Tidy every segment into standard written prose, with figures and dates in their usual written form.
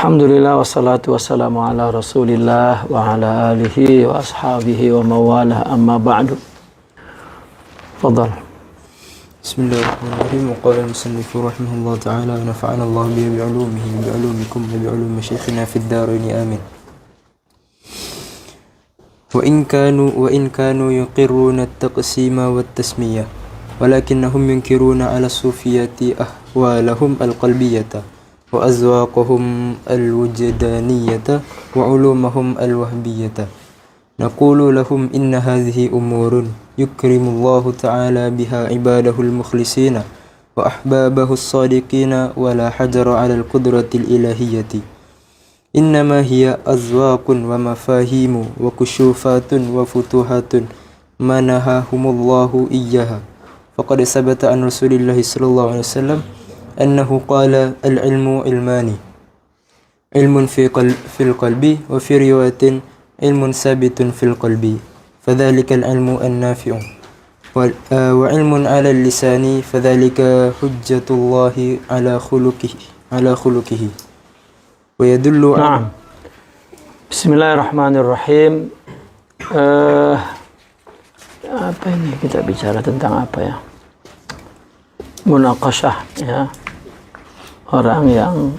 Alhamdulillah wassalatu wassalamu ala rasulillah wa ala alihi wa ashabihi wa mawalah amma ba'du. Fadal. Bismillahirrahmanirrahim. Wa qala al-musannif rahimahullah ta'ala wa nafa'ana Allah bihi bi'ulumihi wa bi'ulumikum wa bi'ulum masyayikhina fid darain amin. Wa in kanu yuqirruna at-taqsima wat-tasmiyah walakinnahum yunkiruna ala sufiyati ahwalahum al-qalbiyata wa azwaqahum al-wujdaniyata wa ulumahum al-wahbiyata. Naqulu lahum inna hadhihi umurun yukrimullahu ta'ala biha ibadahu al-mukhlisina wa ahbabahu as-sadiqina wa la hajara 'ala al-qudrati al-ilahiyyati. Innama hiya azwaqun wa mafahimu wa kushufatun wa futuhatun manahahumullahu iyyaha. Faqad sabata an Rasulillahi sallallahu alaihi wasallam annahu qala al-ilmu ilmani, ilmun fil qalbi wa fi riwayatin ilmun sabitun fil qalbi fadhalika al-ilmu an-nafi'u wa ilmun 'ala al-lisani fadhalika hujjatullahi 'ala khuluqihi wa yadullu. Naam. Bismillahirrahmanirrahim. Apa ini, kita bicara tentang apa ya? Munaqashah, ya. Orang yang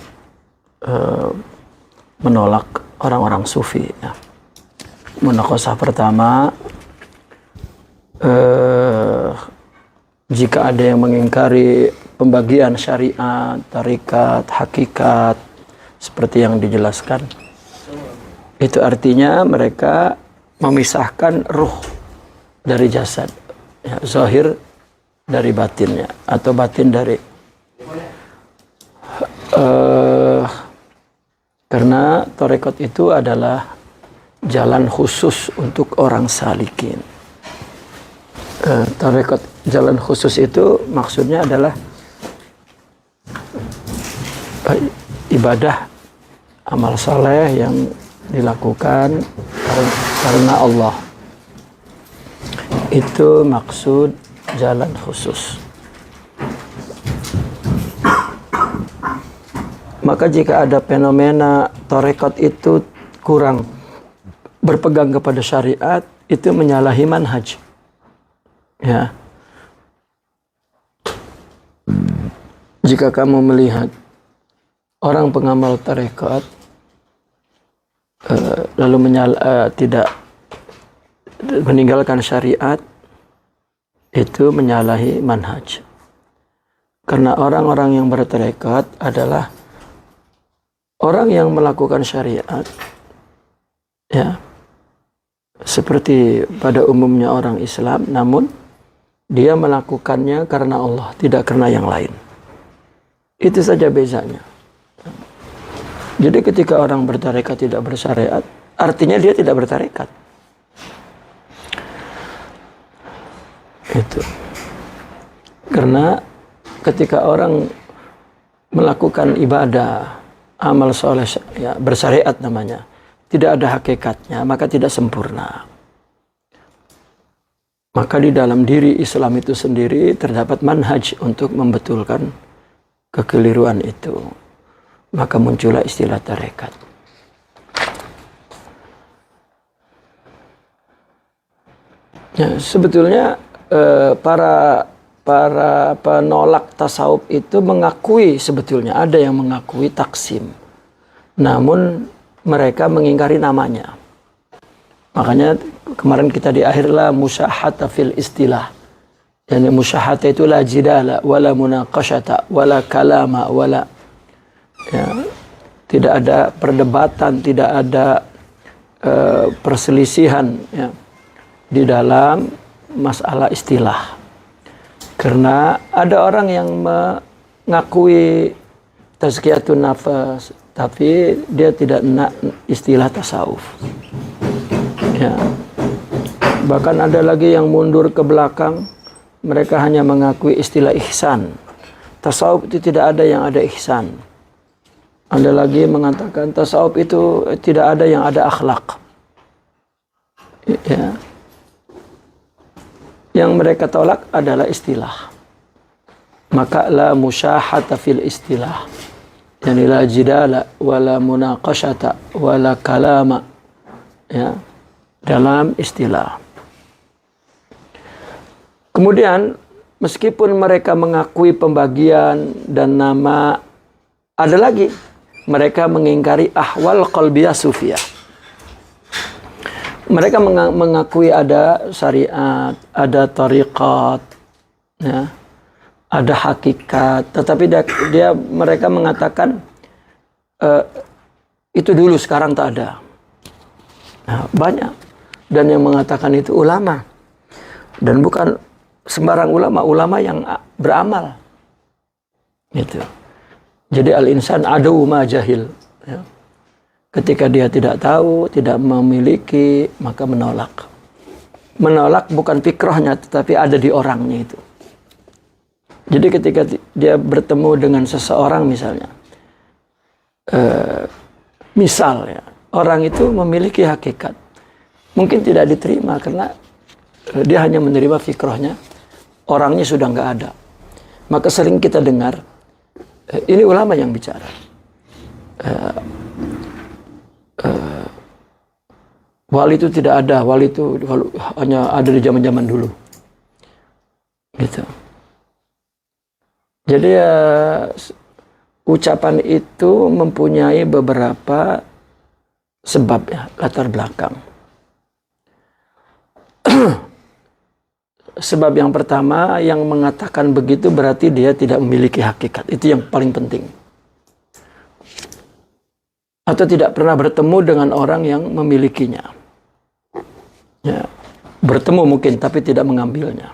menolak orang-orang sufi, ya. Munaqashah pertama, jika ada yang mengingkari pembagian syariat, tarikat, hakikat seperti yang dijelaskan, itu artinya mereka memisahkan ruh dari jasad, ya, zahir dari batinnya, atau batin dari karena tarekat itu adalah jalan khusus untuk orang salikin. Tarekat jalan khusus itu maksudnya adalah ibadah amal saleh yang dilakukan karena Allah. Itu maksud jalan khusus. Maka jika ada fenomena tarekat itu kurang berpegang kepada syariat, itu menyalahi manhaj, ya. Jika kamu melihat orang pengamal tarekat lalu tidak meninggalkan syariat, itu menyalahi manhaj. Karena orang-orang yang bertarekat adalah orang yang melakukan syariat, ya, seperti pada umumnya orang Islam, namun dia melakukannya karena Allah, tidak karena yang lain. Itu saja bezanya. Jadi ketika orang bertarekat tidak bersyariat, artinya dia tidak bertarekat. Itu. Karena ketika orang melakukan ibadah, amal soleh, ya, bersyariat namanya, tidak ada hakikatnya, maka tidak sempurna. Maka di dalam diri Islam itu sendiri terdapat manhaj untuk membetulkan kekeliruan itu. Maka muncullah istilah tarekat. Ya, sebetulnya para penolak tasawuf itu mengakui, sebetulnya ada yang mengakui taksim, namun mereka mengingkari namanya. Makanya kemarin kita di akhirlah musyahata fil istilah. Yani musyahata itu la jidala wala munaqashata wala kalama wala, ya, tidak ada perdebatan, tidak ada perselisihan, ya, di dalam masalah istilah. Karena ada orang yang mengakui tazkiyatun nafas, tapi dia tidak nak istilah tasawuf, ya. Bahkan ada lagi yang mundur ke belakang, mereka hanya mengakui istilah ihsan. Tasawuf itu tidak ada yang ada ihsan. Ada lagi mengatakan tasawuf itu tidak ada yang ada akhlak, ya. Yang mereka tolak adalah istilah. Maka la musyahata fil istilah, Yani la jidala wala munaqashata wala kalama, ya, dalam istilah. Kemudian meskipun mereka mengakui pembagian dan nama, ada lagi mereka mengingkari ahwal qalbiyah sufiyah. Mereka mengakui ada syariat, ada tariqat, ya, ada hakikat, tetapi mereka mengatakan itu dulu, sekarang tak ada. Nah, banyak, dan yang mengatakan itu ulama, dan bukan sembarang ulama yang beramal. Gitu. Jadi al-insan adu ma jahil. Ya. Ketika dia tidak tahu, tidak memiliki, maka menolak. Menolak bukan fikrahnya, tetapi ada di orangnya itu. Jadi ketika dia bertemu dengan seseorang misalnya, ya, orang itu memiliki hakikat, mungkin tidak diterima karena dia hanya menerima fikrahnya, orangnya sudah nggak ada. Maka sering kita dengar, ini ulama yang bicara. Wali itu tidak ada, wali itu hanya ada di zaman-zaman dulu. Gitu. Jadi ucapan itu mempunyai beberapa sebab, ya, latar belakang. Sebab yang pertama, yang mengatakan begitu berarti dia tidak memiliki hakikat. Itu yang paling penting. Atau tidak pernah bertemu dengan orang yang memilikinya. Ya, bertemu mungkin, tapi tidak mengambilnya.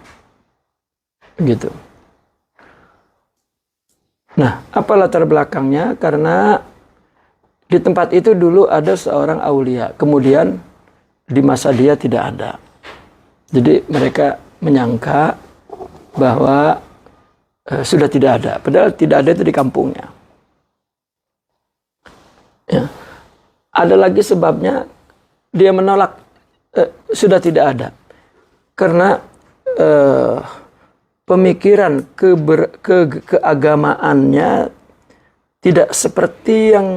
Gitu. Nah, apa latar belakangnya? Karena di tempat itu dulu ada seorang aulia. Kemudian di masa dia tidak ada. Jadi mereka menyangka bahwa sudah tidak ada. Padahal tidak ada itu di kampungnya. Ya. Ada lagi sebabnya, dia menolak sudah tidak ada. Karena pemikiran keagamaannya tidak seperti yang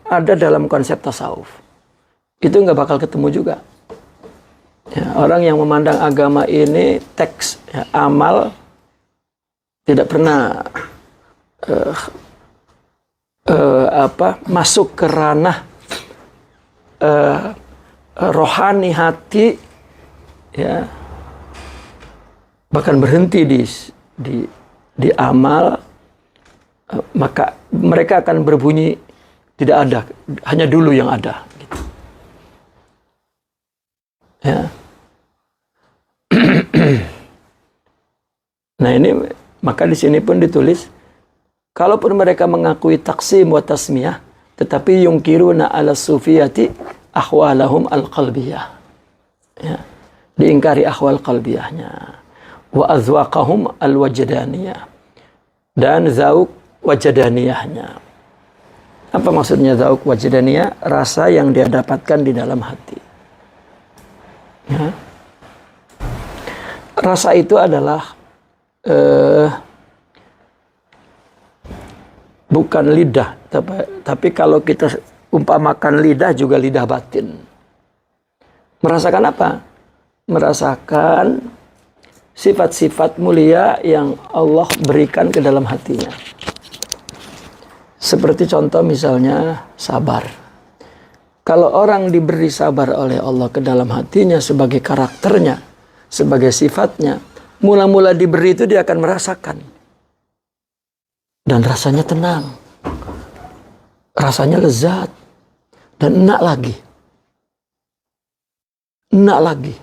ada dalam konsep tasawuf. Itu nggak bakal ketemu juga. Ya, orang yang memandang agama ini teks, ya, amal, tidak pernah masuk ke ranah rohani hati, ya, bahkan berhenti di amal, maka mereka akan berbunyi tidak ada, hanya dulu yang ada. Gitu. Ya. Nah ini, maka di sini pun ditulis, kalaupun mereka mengakui taksim wa tasmiyah, tetapi yungkiruna ala sufiyati ahwalahum al-qalbiyah. Ya. Diingkari ahwal qalbiyahnya. Wa azwaqahum al-wajdaniyah. Dan zauk wajdaniyahnya. Apa maksudnya zauk wajdaniyah? Rasa yang dia dapatkan di dalam hati. Ya. Rasa itu adalah bukan lidah, tapi kalau kita umpamakan lidah juga lidah batin. Merasakan apa? Merasakan sifat-sifat mulia yang Allah berikan ke dalam hatinya. Seperti contoh misalnya sabar. Kalau orang diberi sabar oleh Allah ke dalam hatinya sebagai karakternya, sebagai sifatnya, mula-mula diberi itu dia akan merasakan. Dan rasanya tenang. Rasanya lezat. Dan enak lagi. Enak lagi.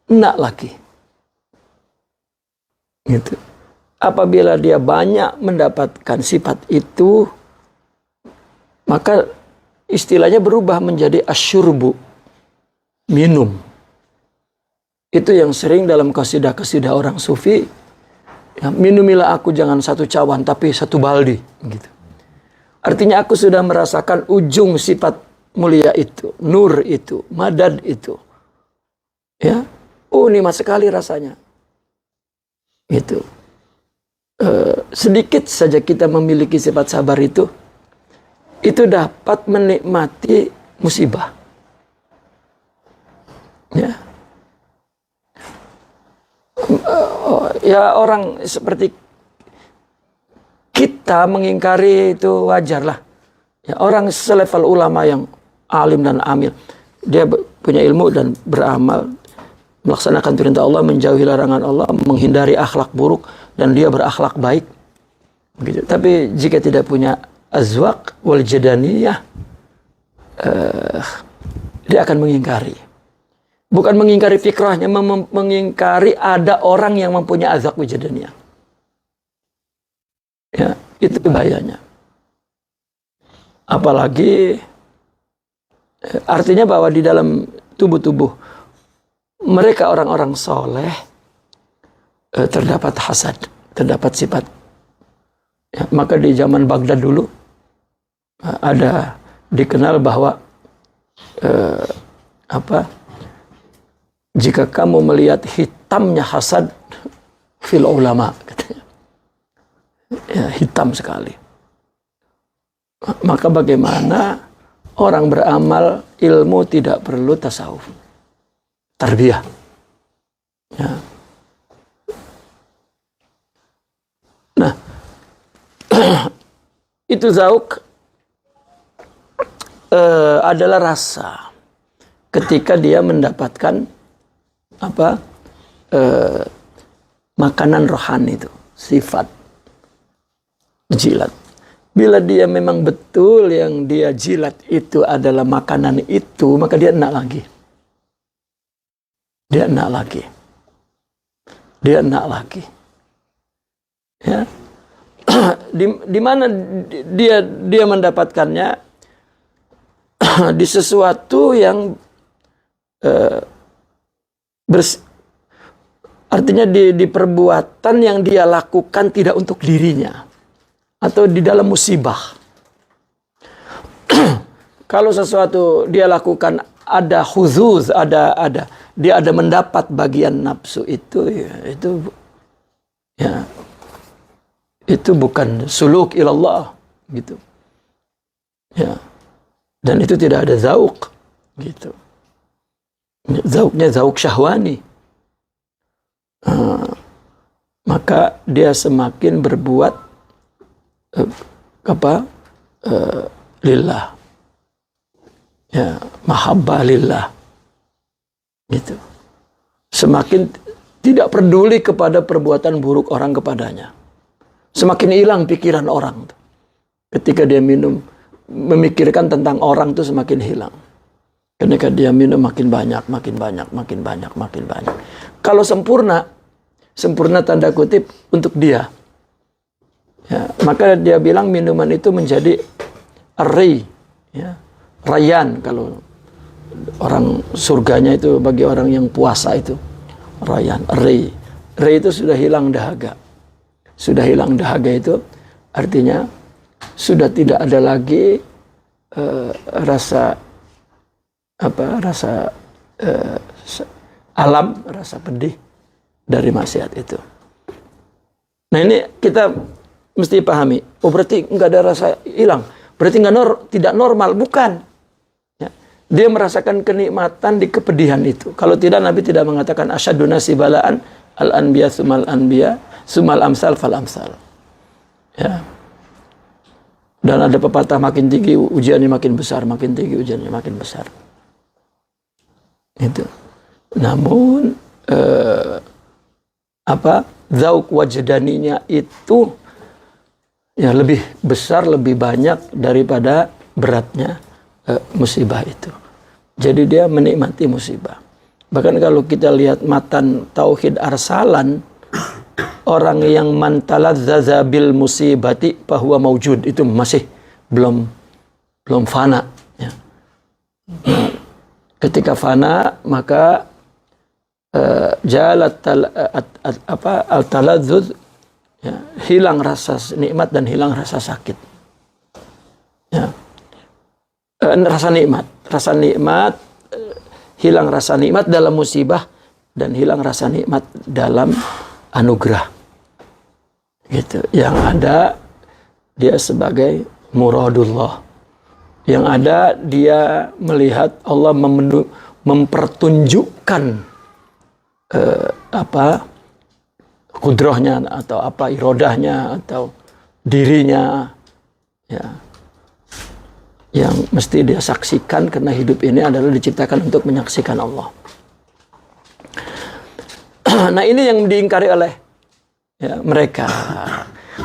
Enak lagi. Gitu. Apabila dia banyak mendapatkan sifat itu, maka istilahnya berubah menjadi asyurbu, minum. Itu yang sering dalam qasidah-qasidah orang sufi, ya, minumilah aku jangan satu cawan tapi satu baldi, gitu. Artinya aku sudah merasakan ujung sifat mulia itu, nur itu, madad itu. Ya, nikmat sekali rasanya. Itu sedikit saja kita memiliki sifat sabar itu, itu dapat menikmati musibah. Ya. Ya orang seperti kita mengingkari itu wajar lah. Ya, orang selevel ulama yang alim dan amil, dia punya ilmu dan beramal, melaksanakan perintah Allah, menjauhi larangan Allah, menghindari akhlak buruk, dan dia berakhlak baik. Begitu. Tapi jika tidak punya azwaq wal jadaniyah, dia akan mengingkari. Bukan mengingkari fikrahnya, mengingkari ada orang yang mempunyai azwaq wal jadaniyah. Ya, itu bahayanya. Apalagi artinya bahwa di dalam tubuh-tubuh mereka orang-orang soleh terdapat hasad, terdapat sifat. Ya, maka di zaman Baghdad dulu ada dikenal bahwa jika kamu melihat hitamnya hasad fil ulama, katanya, ya, hitam sekali. Maka bagaimana orang beramal ilmu tidak perlu tasawuf, tarbiyah. Ya. Nah, itu zauk adalah rasa ketika dia mendapatkan makanan rohani itu, sifat jilat. Bila dia memang betul yang dia jilat itu adalah makanan itu, maka dia enak lagi. Dia enak lagi. Dia enak lagi. Ya. Di mana dia mendapatkannya? Di sesuatu yang artinya di perbuatan yang dia lakukan tidak untuk dirinya, atau di dalam musibah. Kalau sesuatu dia lakukan ada khuzuz, dia ada mendapat bagian nafsu itu, ya, itu bukan suluk ilallah gitu. Ya. Dan itu tidak ada zauk gitu. Zauknya zauk syahwani. Maka dia semakin berbuat lillah, ya, mahabbah lillah, gitu. Semakin tidak peduli kepada perbuatan buruk orang kepadanya, semakin hilang pikiran orang. Ketika dia minum, memikirkan tentang orang itu semakin hilang. Ketika dia minum makin banyak, makin banyak, makin banyak, makin banyak. Kalau sempurna tanda kutip untuk dia. Ya, maka dia bilang minuman itu menjadi ri, ya, rayyan. Kalau orang surganya itu bagi orang yang puasa itu rayyan, ri itu sudah hilang dahaga. Sudah hilang dahaga itu artinya sudah tidak ada lagi rasa alam, rasa pedih dari maksiat itu. Nah, ini kita mesti pahami. Oh, berarti nggak ada rasa hilang. Berarti tidak normal. Bukan. Ya. Dia merasakan kenikmatan di kepedihan itu. Kalau tidak, Nabi tidak mengatakan asyaduna sibalaan al-anbiya sumal anbiya sumal amsal fal amsal. Ya. Dan ada pepatah, makin tinggi ujiannya makin besar, makin tinggi ujiannya makin besar. Itu. Namun zauk wajdaninya itu ya lebih besar, lebih banyak daripada beratnya musibah itu. Jadi dia menikmati musibah. Bahkan kalau kita lihat matan Tauhid Arsalan, orang yang mantalazzaza bil musibati fahuwa maujud, itu masih belum fana. Ya. Nah, ketika fana maka jalat al-taladzuz, ya, hilang rasa nikmat dan hilang rasa sakit. Ya. Rasa nikmat, hilang rasa nikmat dalam musibah dan hilang rasa nikmat dalam anugerah. Gitu. Yang ada dia sebagai muradullah, Yang ada dia melihat Allah mempertunjukkan kudrahnya atau irodahnya atau dirinya, ya, yang mesti dia saksikan, karena hidup ini adalah diciptakan untuk menyaksikan Allah. Nah, ini yang diingkari oleh mereka.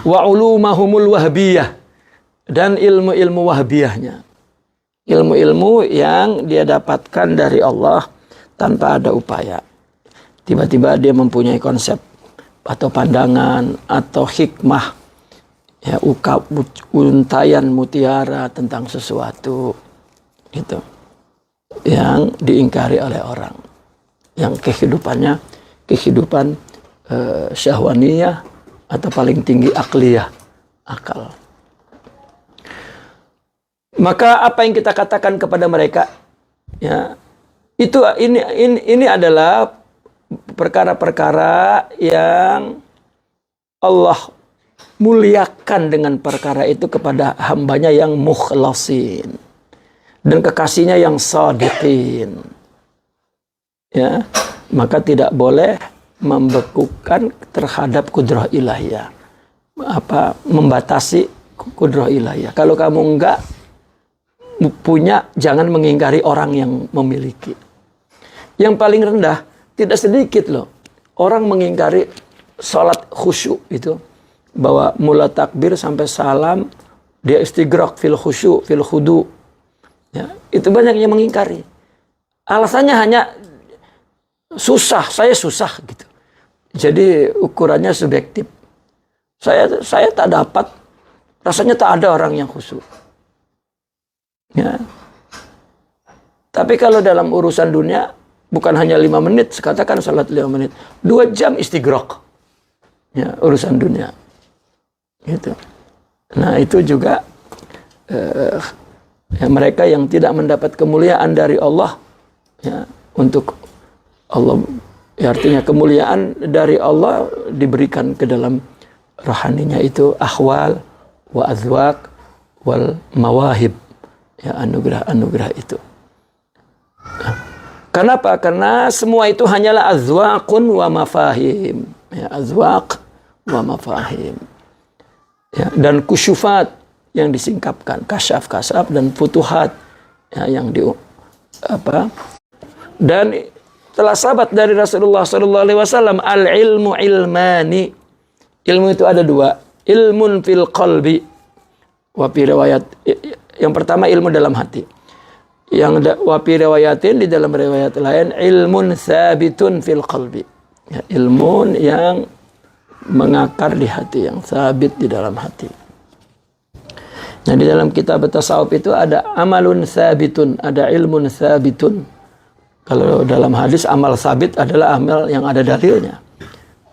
Wa ulumahumul wahbiyah, dan ilmu-ilmu wahbiyahnya, ilmu-ilmu yang dia dapatkan dari Allah tanpa ada upaya. Tiba-tiba dia mempunyai konsep atau pandangan atau hikmah, ya, untayan mutiara tentang sesuatu, gitu, yang diingkari oleh orang, yang kehidupan syahwaniyah atau paling tinggi akliyah, akal. Maka apa yang kita katakan kepada mereka, ya, ini adalah perkara-perkara yang Allah muliakan dengan perkara itu kepada hambanya yang mukhlasin dan kekasihnya yang sadiqin, ya. Maka tidak boleh membekukan terhadap kudrah ilahiyah, membatasi kudrah ilahiyah. Kalau kamu enggak punya, jangan mengingkari orang yang memiliki. Yang paling rendah, tidak sedikit loh orang mengingkari salat khusyuk itu, bahwa mula takbir sampai salam dia istighraq fil khusyuk fil khudu, ya, itu banyak yang mengingkari. Alasannya hanya susah, saya susah gitu. Jadi ukurannya subjektif. Saya tak dapat, rasanya tak ada orang yang khusyuk. Ya. Tapi kalau dalam urusan dunia, bukan hanya 5 menit, katakan salat 5 menit, 2 jam istighraq, ya, urusan dunia, gitu. Nah, itu juga ya, mereka yang tidak mendapat kemuliaan dari Allah, ya, untuk Allah, ya, artinya kemuliaan dari Allah diberikan ke dalam rohaninya, itu ahwal wa azwaq wal mawahib, ya, anugerah-anugerah itu. Kenapa? Karena semua itu hanyalah azwaqun wa mafahim, ya, azwaq wa mafahim, ya, dan kusyufat yang disingkapkan, kasyaf dan futuhat, ya, yang dan telah sahabat dari Rasulullah SAW, al ilmu ilmani, ilmu itu ada 2, ilmun fil qalbi wa fi riwayat. Yang pertama ilmu dalam hati. Yang wapi riwayatin, di dalam riwayat lain, ilmun sabitun fil qalbi, ya, ilmu yang mengakar di hati, yang sabit di dalam hati. Nah, di dalam kitab tasawuf itu ada amalun sabitun, ada ilmun sabitun. Kalau dalam hadis amal sabit adalah amal yang ada dalilnya,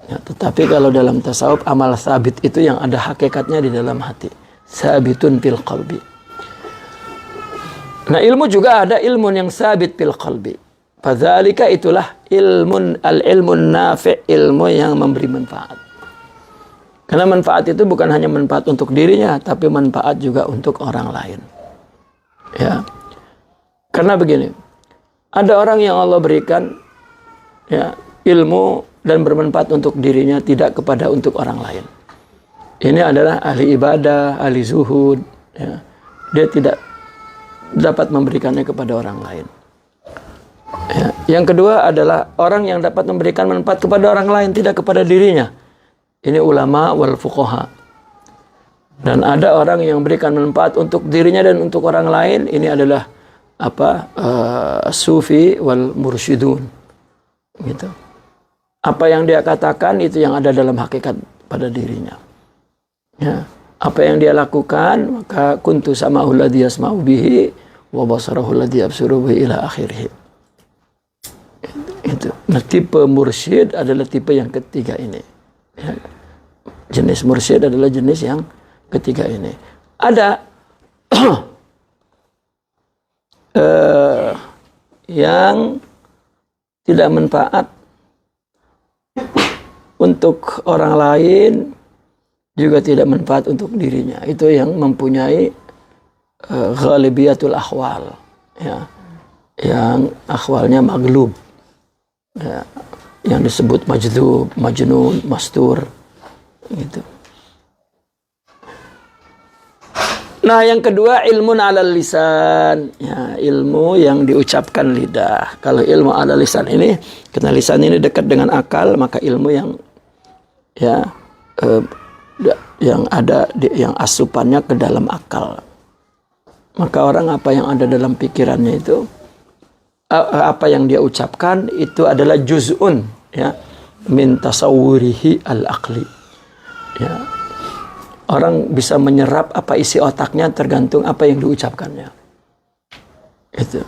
ya, tetapi kalau dalam tasawuf amal sabit itu yang ada hakikatnya di dalam hati, sabitun fil qalbi. Nah, ilmu juga ada ilmu yang sabit fil qalbi. Fadzalika, itulah al-ilmun nafi', ilmu yang memberi manfaat. Karena manfaat itu bukan hanya manfaat untuk dirinya, tapi manfaat juga untuk orang lain. Ya. Karena begini, ada orang yang Allah berikan, ya, ilmu dan bermanfaat untuk dirinya, tidak kepada untuk orang lain. Ini adalah ahli ibadah, ahli zuhud, ya. Dia tidak dapat memberikannya kepada orang lain. Ya. Yang kedua adalah orang yang dapat memberikan manfaat kepada orang lain, tidak kepada dirinya. Ini ulama wal fuqaha. Dan ada orang yang memberikan manfaat untuk dirinya dan untuk orang lain. Ini adalah sufi wal mursyidun, gitu. Apa yang dia katakan itu yang ada dalam hakikat pada dirinya, ya. Apa yang dia lakukan, maka kuntu sama'u alladhi yasma'u bihi wa basarahu alladhi yabsuru bihi ila akhirih. Itu. Nah, tipe mursyid adalah tipe yang ketiga ini. Ya. Jenis mursyid adalah jenis yang ketiga ini. Ada yang tidak manfaat untuk orang lain, juga tidak manfaat untuk dirinya. Itu yang mempunyai ghalibiyatul ahwal, ya, yang akhwalnya maglub, ya, yang disebut majdub, majnun, mastur, gitu. Nah, yang kedua ilmun alal lisan, ya, ilmu yang diucapkan lidah. Kalau ilmu alal lisan ini, karena lisan ini dekat dengan akal, maka ilmu yang, ya, yang ada yang asupannya ke dalam akal. Maka orang apa yang ada dalam pikirannya itu, apa yang dia ucapkan itu adalah juz'un, ya, min tasawwurihi al-aqli. Ya. Orang bisa menyerap apa isi otaknya tergantung apa yang diucapkannya. Itu.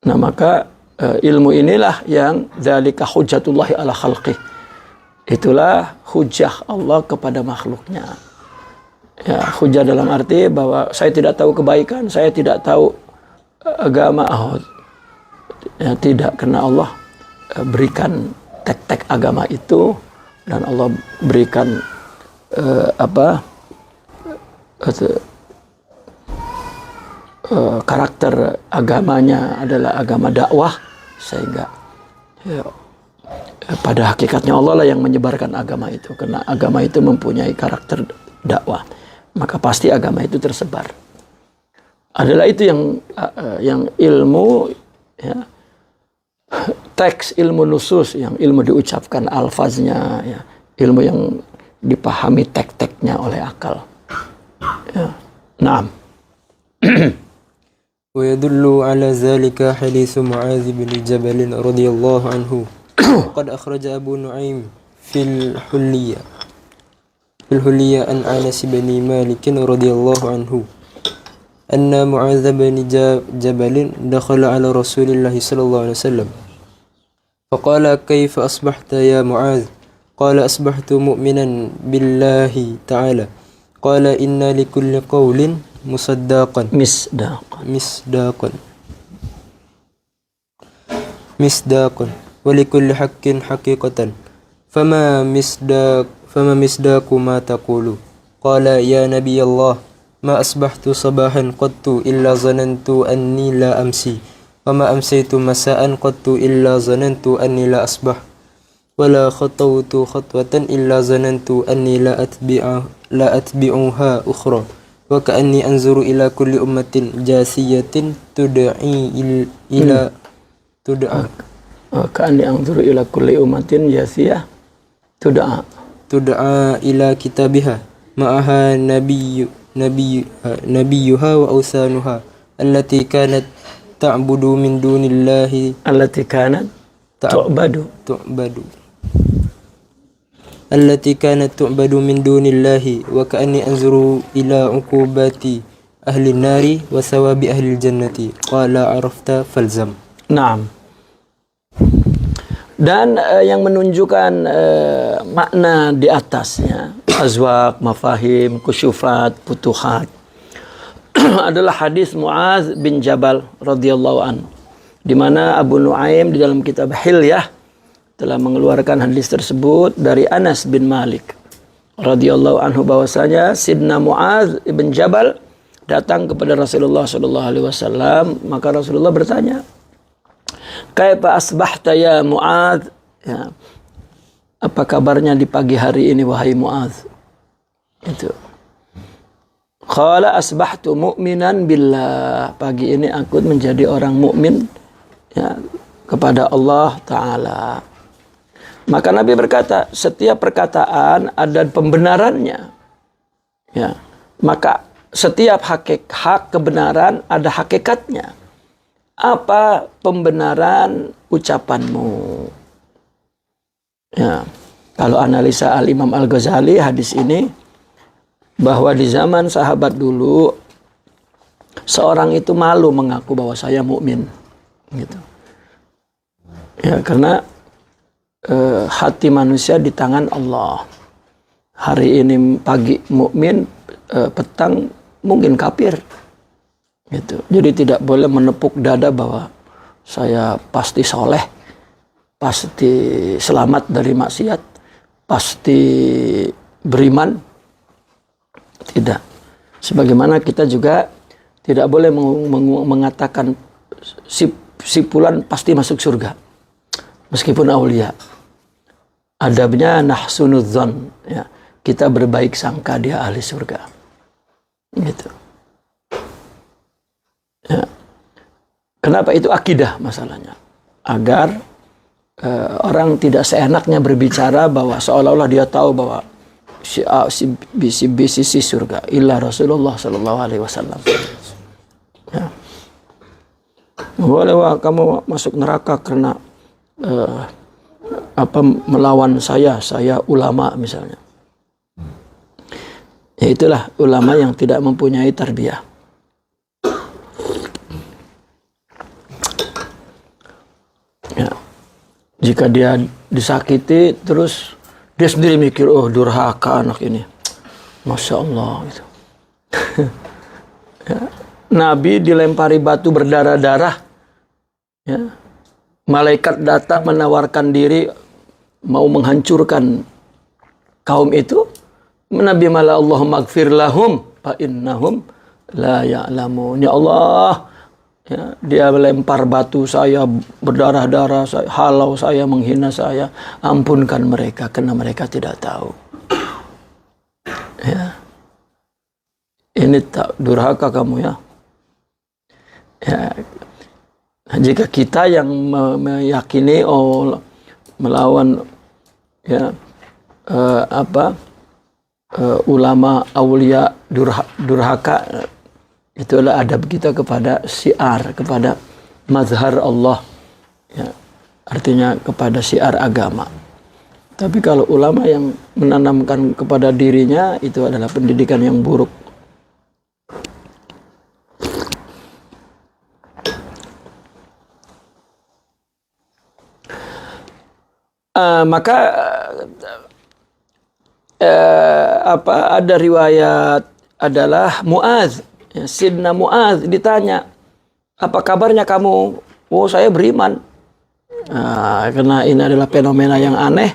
Nah, maka ilmu inilah yang dzalika hujjatullahi ala khalqih. Itulah hujjah Allah kepada makhluknya. Ya, hujjah dalam arti bahwa saya tidak tahu kebaikan, saya tidak tahu agama. Ya, tidak, karena Allah berikan tek-tek agama itu, dan Allah berikan karakter agamanya adalah agama dakwah, sehingga, ya, pada hakikatnya Allah lah yang menyebarkan agama itu, karena agama itu mempunyai karakter dakwah, maka pasti agama itu tersebar. Adalah itu yang ilmu, ya, teks, ilmu nusus, yang ilmu diucapkan alfaznya, ya, ilmu yang dipahami tek-teknya oleh akal. Ya. Naam. ويدل على ذلك حديث معاذ بن جبل رضي الله عنه وقد أخرج أبو نعيم في الحلية عن أنس بن مالك رضي الله عنه أن معاذ بن جبل دخل على رسول الله صلى الله عليه وسلم فقال كيف أصبحت يا معاذ؟ قال أصبحت مؤمنا بالله تعالى. قال إن لكل قول مصداقا مصداقا ولكل حق حقيقة فما مصداق ما تقول؟ قال يا نبي الله ما أصبحت صباحا قط إلا ظننت أني لا أمسي وما أمسيت مساء قط إلا ظننت أني لا أصبح ولا خطوت خطوة إلا ظننت أني لا أتبعها أخرى وكأني أنظر إلى كل أمة جاثية تدعي كأني أنظر إلى كل أمة جاثية تدعى إلى كتابها معها نبيها وأوثانها التي كانت تعبد من دون الله التي كانت تعبد من دون الله وكأني أنظر إلى عقوبات أهل النار وثواب أهل الجنة قال عرفت فالزم. Naam. Dan yang menunjukkan makna di atasnya, azwaq, mafahim, kusyufat, futuhat, adalah hadis Muaz bin Jabal radhiyallahu anhu, di mana Abu Nuaim di dalam kitab Hilyah telah mengeluarkan hadis tersebut dari Anas bin Malik radhiyallahu anhu, bahwasanya Sidna Muaz bin Jabal datang kepada Rasulullah sallallahu alaihi wasallam. Maka Rasulullah bertanya, "Kaifa asbahta ya Muaz?" Ya, apa kabarnya di pagi hari ini wahai Muaz? Itu. Qala asbahtu mu'minan billah. Pagi ini aku menjadi orang mukmin, ya, kepada Allah Ta'ala. Maka Nabi berkata, setiap perkataan ada pembenarannya. Ya. Maka setiap hak kebenaran ada hakikatnya. Apa pembenaran ucapanmu? Ya. Kalau analisa Al-Imam Al-Ghazali hadis ini, bahwa di zaman sahabat dulu seorang itu malu mengaku bahwa saya mukmin, gitu. Ya, karena hati manusia di tangan Allah. Hari ini pagi mukmin, petang mungkin kafir, gitu. Jadi tidak boleh menepuk dada bahwa saya pasti soleh, pasti selamat dari maksiat, pasti beriman. Tidak. Sebagaimana kita juga Tidak boleh mengatakan si fulan pasti masuk surga. Meskipun aulia. Adabnya nahsunudzon, ya. Kita berbaik sangka dia ahli surga. Gitu. Ya. Kenapa itu akidah masalahnya? Agar orang tidak seenaknya berbicara bahwa seolah-olah dia tahu bahwa si surga illa Rasulullah sallallahu alaihi wasallam. Ya. Boleh wah kamu masuk neraka karena melawan saya ulama misalnya. Ya itulah ulama yang tidak mempunyai tarbiyah. Ya. Jika dia disakiti terus dia sendiri mikir, oh durhaka anak ini, Masya Allah gitu. Ya. Nabi dilempari batu berdarah-darah, ya. Malaikat datang menawarkan diri mau menghancurkan kaum itu. Nabi malah Allahumma gfir lahum fa innahum la ya'lamun. Ya Allah, ya, dia melempar batu saya berdarah-darah, halau saya, menghina saya, ampunkan mereka karena mereka tidak tahu. Ya. Ini tak durhaka kamu ya. Ya. Jika kita yang meyakini melawan ya ulama aulia durhaka, itulah adab kita kepada syiar, kepada mazhar Allah, ya, artinya kepada syiar agama. Tapi kalau ulama yang menanamkan kepada dirinya, itu adalah pendidikan yang buruk. Maka ada riwayat adalah Mu'adz, ya, Sidna Mu'adz ditanya, apa kabarnya kamu? Oh saya beriman. Karena ini adalah fenomena yang aneh,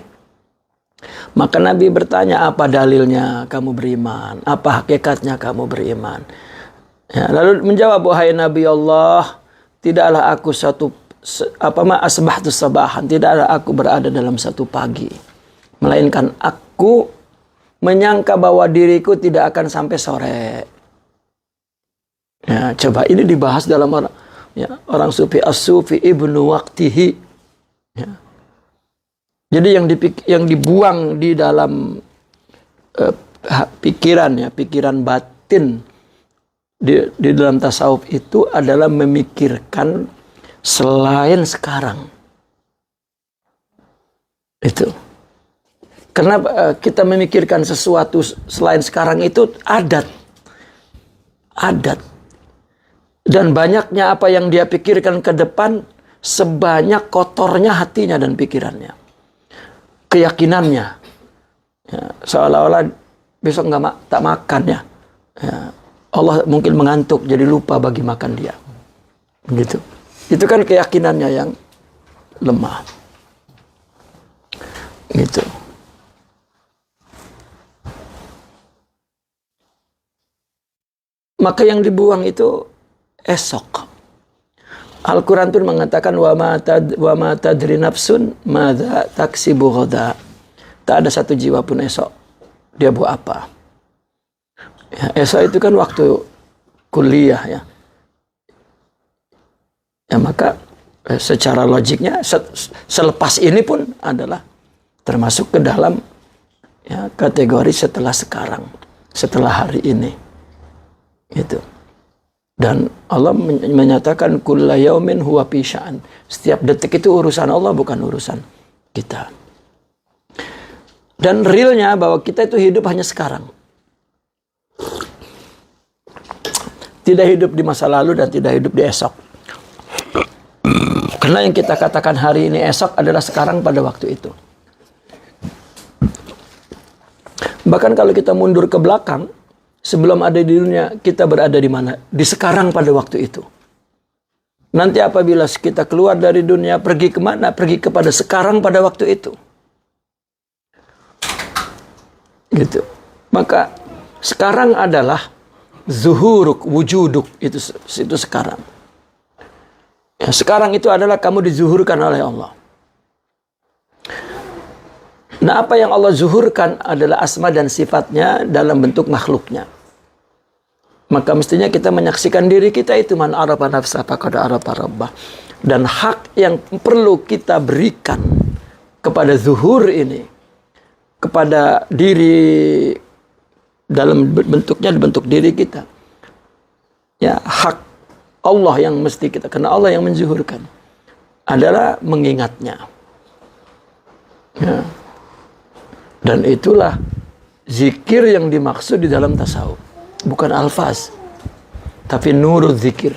maka Nabi bertanya, apa dalilnya kamu beriman? Apa hakikatnya kamu beriman? Ya, lalu menjawab, wahai Nabi Allah, tidaklah aku asbahtu sabahan, tidaklah aku berada dalam satu pagi, melainkan aku menyangka bahwa diriku tidak akan sampai sore. Ya, coba ini dibahas dalam orang sufi, as-sufi ibnu waqtihi. Ya. Jadi yang dibuang di dalam pikiran batin di dalam tasawuf itu adalah memikirkan selain sekarang. Itu. Karena kita memikirkan sesuatu selain sekarang itu adat. Dan banyaknya apa yang dia pikirkan ke depan, sebanyak kotornya hatinya dan pikirannya. Keyakinannya. Ya, seolah-olah besok tak makan ya. Allah mungkin mengantuk jadi lupa bagi makan dia. Begitu. Itu kan keyakinannya yang lemah. Gitu. Maka yang dibuang itu esok. Al-Quran pun mengatakan wa ma tadri nafsun madza taksibu ghadan. Tak ada satu jiwa pun esok dia buat apa. Ya, esok itu kan waktu kuliah ya. Ya maka secara logiknya selepas ini pun adalah termasuk ke dalam ya, kategori setelah sekarang, setelah hari ini. Gitu. Dan Allah menyatakan kulla yaumin huwa fi sya'an. Setiap detik itu urusan Allah, bukan urusan kita. Dan realnya bahwa kita itu hidup hanya sekarang. Tidak hidup di masa lalu dan tidak hidup di esok. Karena yang kita katakan hari ini esok adalah sekarang pada waktu itu. Bahkan kalau kita mundur ke belakang, sebelum ada di dunia, kita berada di mana? Di sekarang pada waktu itu. Nanti apabila kita keluar dari dunia, pergi kemana? Pergi kepada sekarang pada waktu itu. Gitu. Maka sekarang adalah zuhuruk, wujuduk, itu sekarang. Ya, sekarang itu adalah kamu dizuhurkan oleh Allah. Nah, apa yang Allah zuhurkan adalah asma dan sifatnya dalam bentuk makhluknya. Maka mestinya kita menyaksikan diri kita itu man arafa nafsa faqad arafa rabbah. Dan hak yang perlu kita berikan kepada zuhur ini, kepada diri dalam bentuk diri kita. Ya, hak Allah yang mesti kita, karena Allah yang menzuhurkan adalah mengingatnya. Ya. Dan itulah zikir yang dimaksud di dalam tasawuf. Bukan alfaz, tapi nurul zikir.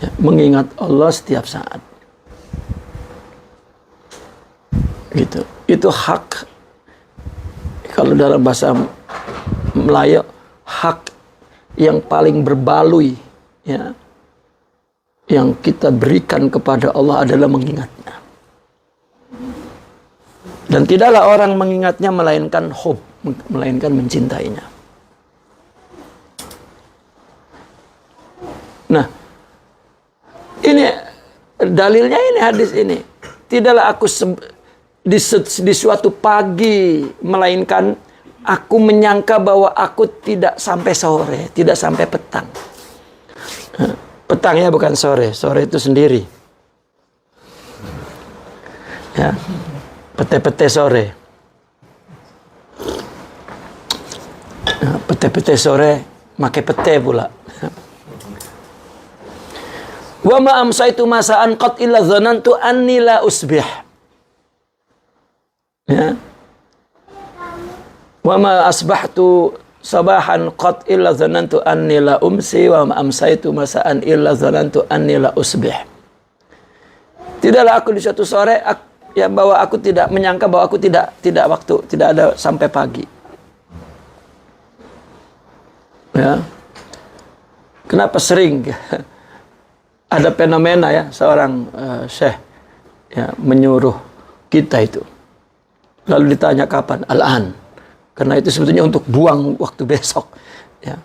Ya, mengingat Allah setiap saat. Gitu. Itu hak. Kalau dalam bahasa Melayu, hak yang paling berbaloi, ya, yang kita berikan kepada Allah adalah mengingatnya. Dan tidaklah orang mengingatnya melainkan hub, melainkan mencintainya. Nah, ini dalilnya, ini hadis ini. Tidaklah aku di suatu pagi, melainkan aku menyangka bahwa aku tidak sampai sore, tidak sampai petang. Petang ya, bukan sore. Sore itu sendiri. Ya, pete-pete sore. Nah, pete-pete sore, make pete pula. Wa ma amsaitu masaan qad illa dhanantu anni la usbih. Ya. Wa ma asbahtu sabahan qad illa dhanantu anni la umsi wa ma amsaitu masaan illa dhanantu anni la usbih. Tidaklah aku di suatu sore ya, bahwa aku tidak menyangka bahwa aku tidak ada sampai pagi. Ya. Kenapa sering ada fenomena ya, seorang syekh ya menyuruh kita itu. Lalu ditanya kapan? Al-an. Karena itu sebetulnya untuk buang waktu besok. Ya,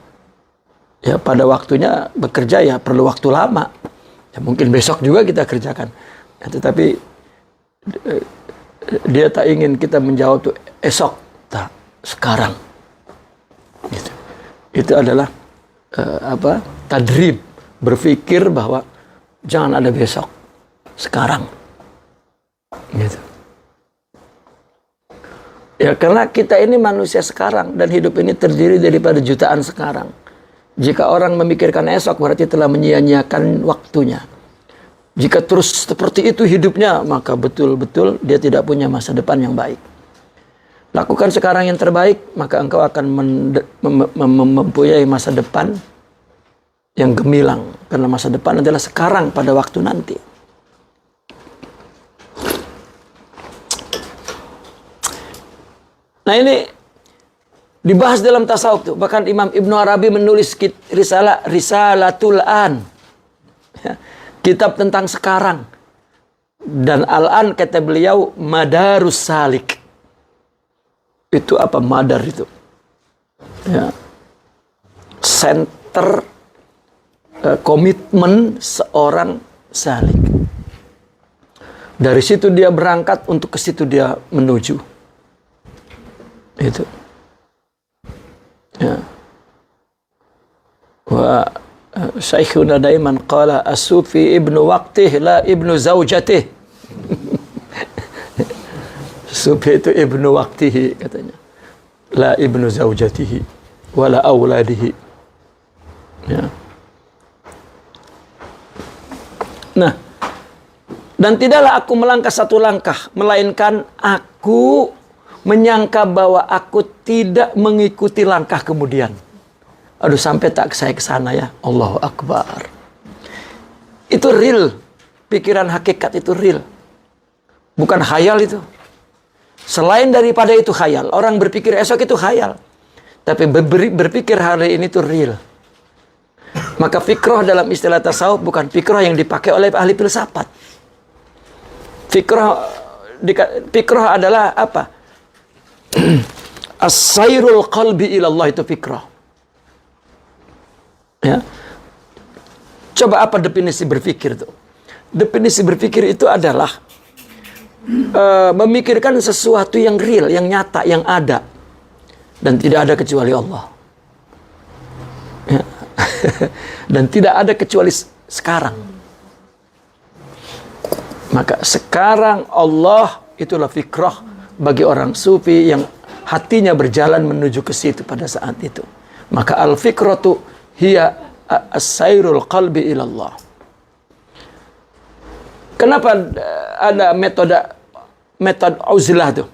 ya pada waktunya bekerja ya perlu waktu lama. Ya, mungkin besok juga kita kerjakan. Ya, tetapi dia tak ingin kita menjawab tuh esok, tak, sekarang. Gitu. Itu adalah tadrib, berpikir bahwa jangan ada besok, sekarang. Gitu. Ya, karena kita ini manusia sekarang dan hidup ini terdiri daripada jutaan sekarang. Jika orang memikirkan esok berarti telah menyia-nyiakan waktunya. Jika terus seperti itu hidupnya, maka betul-betul dia tidak punya masa depan yang baik. Lakukan sekarang yang terbaik, maka engkau akan mempunyai masa depan yang gemilang. Karena masa depan adalah sekarang pada waktu nanti. Nah, ini dibahas dalam tasawuf tuh. Bahkan Imam Ibnu Arabi menulis Risalatul An. Ya, kitab tentang sekarang. Dan Al-An kata beliau Madarus Salik. Itu apa madar itu? Ya. Center komitmen seorang salik. Dari situ dia berangkat, untuk ke situ dia menuju. Itu. Ya. Wa Syekhuna daiman qala as-sufi ibnu waqtih la ibnu zaujatih. Sufi itu ibnu waqtihi katanya. La ibnu zaujatihi wala auladihi. Ya. Nah, dan tidaklah aku melangkah satu langkah, melainkan aku menyangka bahwa aku tidak mengikuti langkah kemudian. Aduh, sampai tak saya ke sana ya. Allahu Akbar. Itu real. Pikiran hakikat itu real. Bukan khayal itu. Selain daripada itu khayal. Orang berpikir esok itu khayal. Tapi berpikir hari ini itu real. Maka fikroh dalam istilah tasawuf bukan fikroh yang dipakai oleh ahli filsafat. Fikroh adalah apa? As-sayrul qalbi ilallah, itu fikrah. Ya. Coba apa definisi berpikir itu? Definisi berpikir itu adalah memikirkan sesuatu yang real, yang nyata, yang ada, dan tidak ada kecuali Allah. Ya. Dan tidak ada kecuali sekarang. Maka sekarang Allah itulah fikrah bagi orang sufi yang hatinya berjalan menuju ke situ pada saat itu. Maka al-fikratu hiya as-sairul qalbi ilallah. Kenapa ada metode uzlah itu?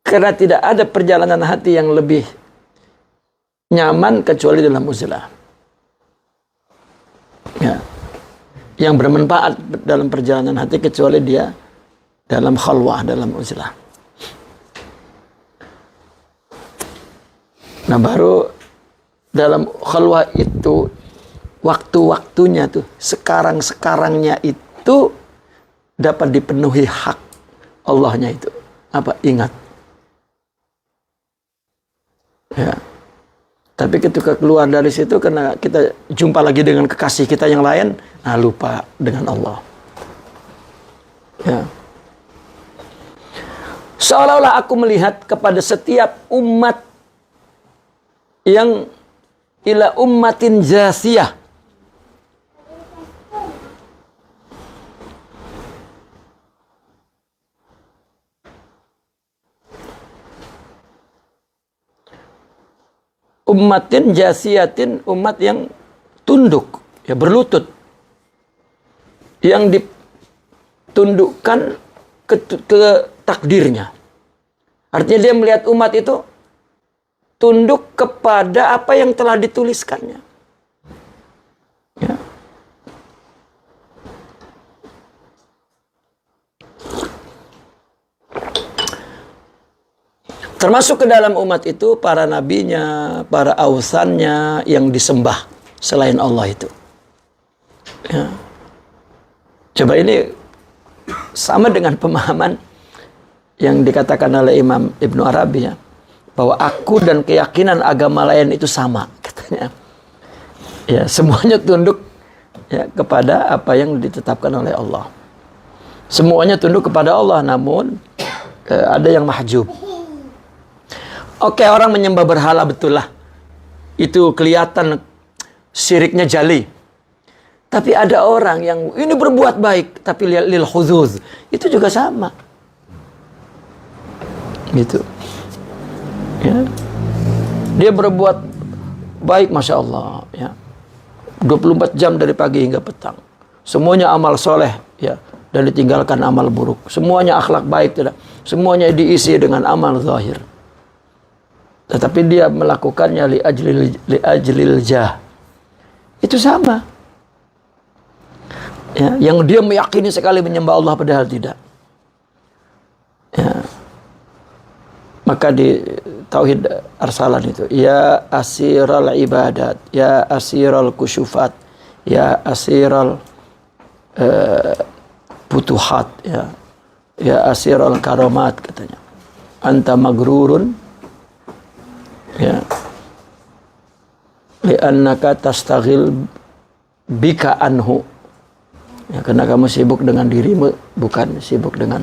Karena tidak ada perjalanan hati yang lebih nyaman kecuali dalam uzlah. Ya. Yang bermanfaat dalam perjalanan hati kecuali dia dalam khalwah, dalam uzlah. Nah, baru dalam khalwah itu waktu-waktunya tuh, sekarang-sekarangnya itu dapat dipenuhi hak Allahnya itu. Apa? Ingat. Ya. Tapi ketika keluar dari situ, karena kita jumpa lagi dengan kekasih kita yang lain, nah lupa dengan Allah. Ya. Seolah-olah aku melihat kepada setiap umat yang ila ummatin jasiyah. Ummatin jasiyatin, umat yang tunduk, ya berlutut, yang ditundukkan ke takdirnya. Artinya dia melihat umat itu tunduk kepada apa yang telah dituliskannya. Ya. Termasuk ke dalam umat itu para nabinya, para ausannya yang disembah selain Allah itu. Ya. Coba ini sama dengan pemahaman yang dikatakan oleh Imam Ibnu Arabi, ya, bahwa aku dan keyakinan agama lain itu sama, katanya. Ya, semuanya tunduk, ya, kepada apa yang ditetapkan oleh Allah. Semuanya tunduk kepada Allah, namun ada yang mahjub. Oke, orang menyembah berhala, betul lah. Itu kelihatan syiriknya jali. Tapi ada orang yang ini berbuat baik, tapi lil khuzuz. Itu juga sama. Gitu. Ya. Dia berbuat baik, Masya Allah. Ya. 24 jam dari pagi hingga petang. Semuanya amal soleh. Ya. Dan ditinggalkan amal buruk. Semuanya akhlak baik. Tidak. Semuanya diisi dengan amal zahir. Tetapi dia melakukannya li ajlil jah. Itu sama. Ya, yang dia meyakini sekali menyembah Allah padahal tidak. Ya. Maka di tauhid arsalan itu, ya asiral ibadat, ya asiral kusyufat, ya asiral putuhat, ya asiral karomat, katanya. Anta magrurun, ya, li'annaka tastaghil bika anhu, ya, karena kamu sibuk dengan dirimu, bukan sibuk dengan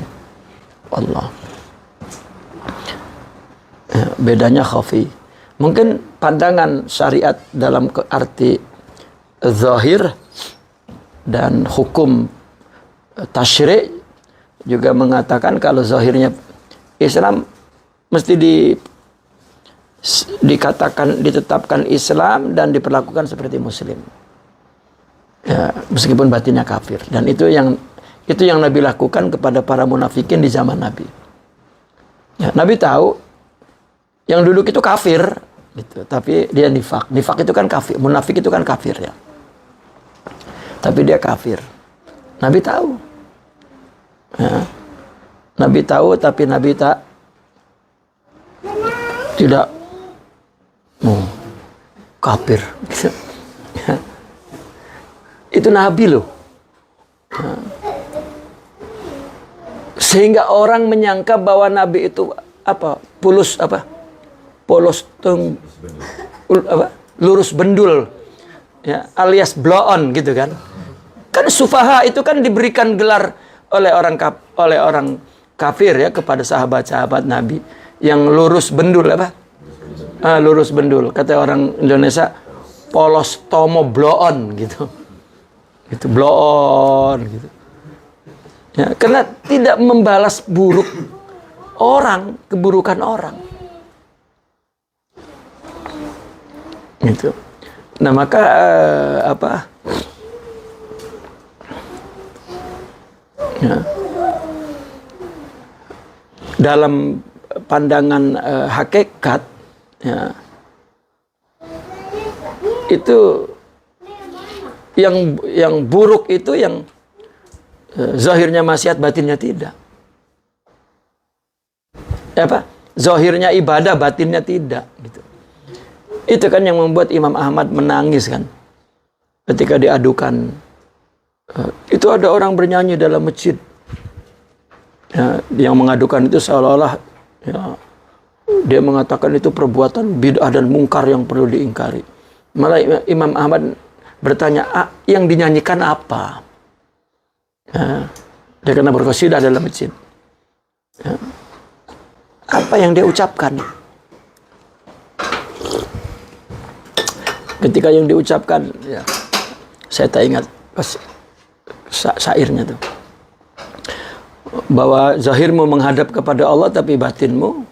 Allah. Ya, bedanya khafi. Mungkin pandangan syariat dalam arti zahir dan hukum tasyri' juga mengatakan kalau zahirnya Islam mesti ditetapkan Islam dan diperlakukan seperti muslim. Ya, meskipun batinnya kafir. Dan itu yang Nabi lakukan kepada para munafikin di zaman Nabi. Ya, Nabi tahu yang duduk itu kafir, gitu. Tapi dia nifak. Nifak itu kan kafir. Munafik itu kan kafir, ya. Tapi dia kafir. Nabi tahu. Ya. Nabi tahu, tapi Nabi tidak kafir. Ya. Itu Nabi loh. Ya. Sehingga orang menyangka bahwa Nabi itu polos lurus bendul, ya, alias blow on gitu kan. Kan sufaha itu kan diberikan gelar oleh orang kafir ya kepada sahabat-sahabat Nabi yang lurus bendul apa? Lurus bendul. Kata orang Indonesia polos tomo blow on gitu. Gitu blow on gitu. Ya, karena tidak membalas buruk orang, keburukan orang. Gitu. Nah, maka ya, dalam pandangan hakikat ya, itu yang buruk itu yang zahirnya maksiat, batinnya tidak. Apa? Zahirnya ibadah, batinnya tidak gitu. Itu kan yang membuat Imam Ahmad menangis kan ketika diadukan. Itu ada orang bernyanyi dalam masjid ya, yang mengadukan itu seolah-olah ya, dia mengatakan itu perbuatan bid'ah dan mungkar yang perlu diingkari. Malah Imam Ahmad bertanya, yang dinyanyikan apa? Ya, dia kena berqasidah dalam masjid. Ya. Apa yang dia ucapkan? Ketika yang diucapkan, ya, saya tak ingat pas syairnya tuh, bahwa zahirmu menghadap kepada Allah tapi batinmu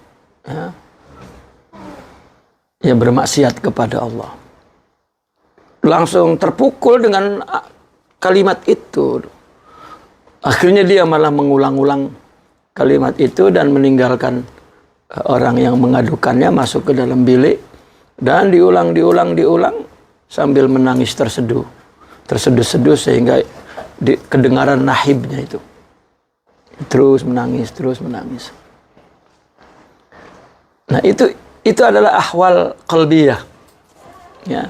ya bermaksiat kepada Allah. Langsung terpukul dengan kalimat itu. Akhirnya dia malah mengulang-ulang kalimat itu dan meninggalkan orang yang mengadukannya, masuk ke dalam bilik dan diulang sambil menangis terseduh-seduh sehingga kedengaran nahibnya itu. Terus menangis. Nah, itu adalah ahwal qalbiyah. Ya.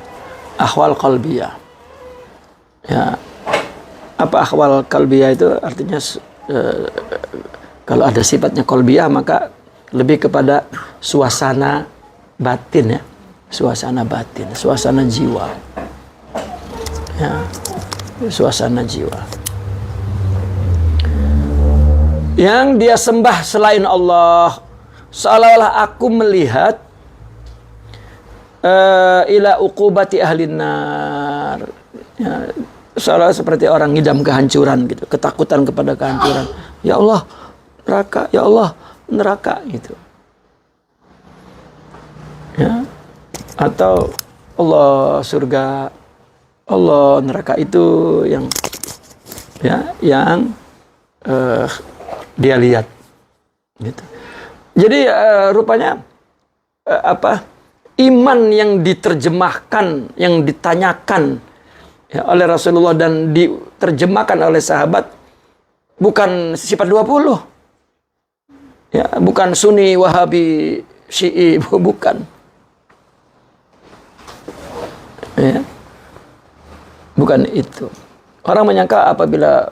Ahwal qalbiyah. Ya. Apa ahwal qalbiyah itu? Artinya kalau ada sifatnya qalbiyah maka lebih kepada suasana batin ya. Suasana batin, suasana jiwa. Ya. Suasana jiwa. Yang dia sembah selain Allah, seolah-olah aku melihat ila uqubati ahlin nar. Ya, seolah seperti orang ngidam kehancuran gitu, ketakutan kepada kehancuran. Ya Allah, neraka, ya Allah, neraka gitu. Ya. Atau Allah surga, Allah neraka itu yang dia lihat gitu. Jadi rupanya iman yang diterjemahkan, yang ditanyakan ya, oleh Rasulullah dan diterjemahkan oleh sahabat bukan sifat 20. Ya, bukan Sunni, Wahabi, Syi'i, bukan. Ya. Bukan itu. Orang menyangka apabila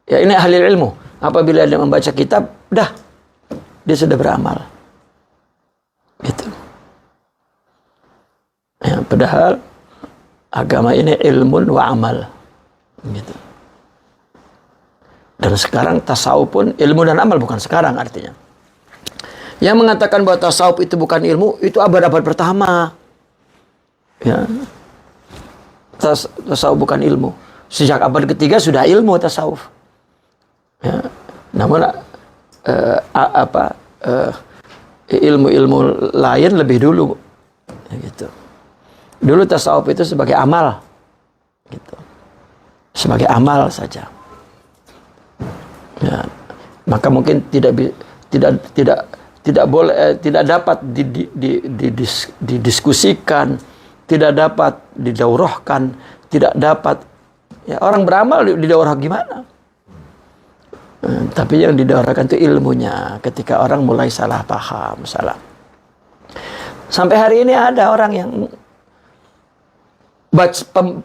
ya ini ahli ilmu, apabila dia membaca kitab, dah dia sudah beramal. Gitu. Ya, padahal agama ini ilmun wa amal. Gitu. Dan sekarang tasawuf pun ilmu dan amal, bukan sekarang artinya. Yang mengatakan bahwa tasawuf itu bukan ilmu, itu abad-abad pertama. Ya. Tasawuf bukan ilmu. Sejak abad ketiga sudah ilmu tasawuf. Ya. Namun ilmu-ilmu lain lebih dulu. Ya, gitu. Dulu tasawuf itu sebagai amal, gitu. Sebagai amal saja. Ya. Maka mungkin tidak boleh, tidak dapat didiskusikan, tidak dapat didaurahkan, tidak dapat. Ya, orang beramal didaurah gimana? Tapi yang didaurahkan itu ilmunya. Ketika orang mulai salah paham, salah. Sampai hari ini ada orang yang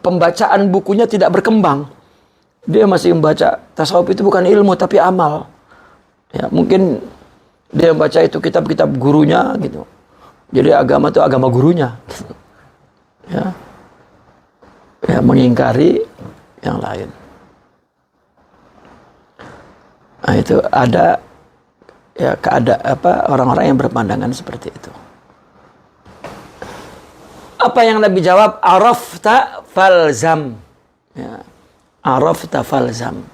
pembacaan bukunya tidak berkembang. Dia masih membaca tasawuf itu bukan ilmu tapi amal. Ya, mungkin dia membaca itu kitab-kitab gurunya gitu. Jadi agama itu agama gurunya. Ya. mengingkari yang lain. Nah, itu ada ya orang-orang yang berpandangan seperti itu. Apa yang Nabi jawab? Arafta falzam. Ya. Arafta falzam.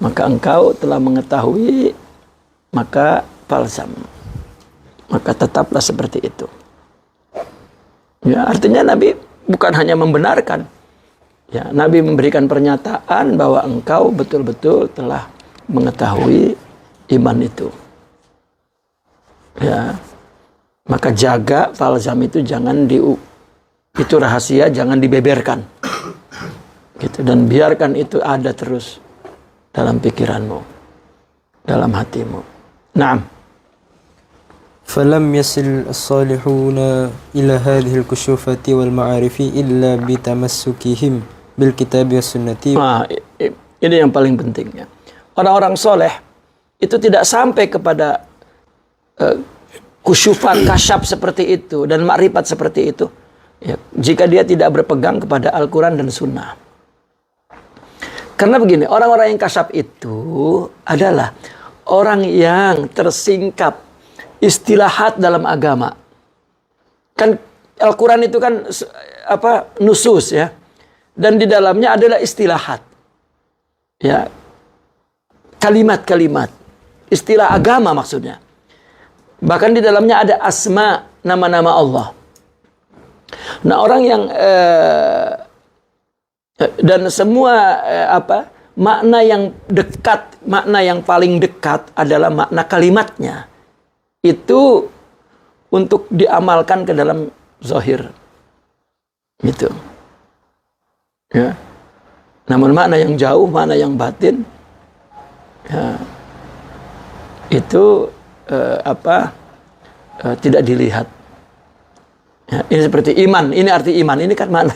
Maka engkau telah mengetahui, maka falzam. Maka tetaplah seperti itu. Ya, artinya Nabi bukan hanya membenarkan. Ya, Nabi memberikan pernyataan bahwa engkau betul-betul telah mengetahui iman itu. Ya. Maka jaga falzam itu jangan itu rahasia, jangan dibeberkan. Gitu, dan biarkan itu ada terus dalam pikiranmu, dalam hatimu. Naam. فلم يصل الصالحون إلى هذه الكشوفات والمعارف إلا بتمسكهم بالكتاب والسنة. Nah, ini yang paling pentingnya. Orang-orang soleh itu tidak sampai kepada kusyufat, kasyaf seperti itu dan makrifat seperti itu, ya, jika dia tidak berpegang kepada Al-Quran dan Sunnah. Karena begini, orang-orang yang kasyaf itu adalah orang yang tersingkap istilahat dalam agama. Kan Al-Quran itu kan nusus ya. Dan di dalamnya adalah istilahat. Ya. Kalimat-kalimat. Istilah agama maksudnya. Bahkan di dalamnya ada asma, nama-nama Allah. Nah, orang yang dan semua makna yang dekat, makna yang paling dekat adalah makna kalimatnya. Itu untuk diamalkan ke dalam zahir. Gitu. Ya. Namun makna yang jauh, makna yang batin, ya, itu tidak dilihat. Ya, ini seperti iman. Ini arti iman. Ini kan makna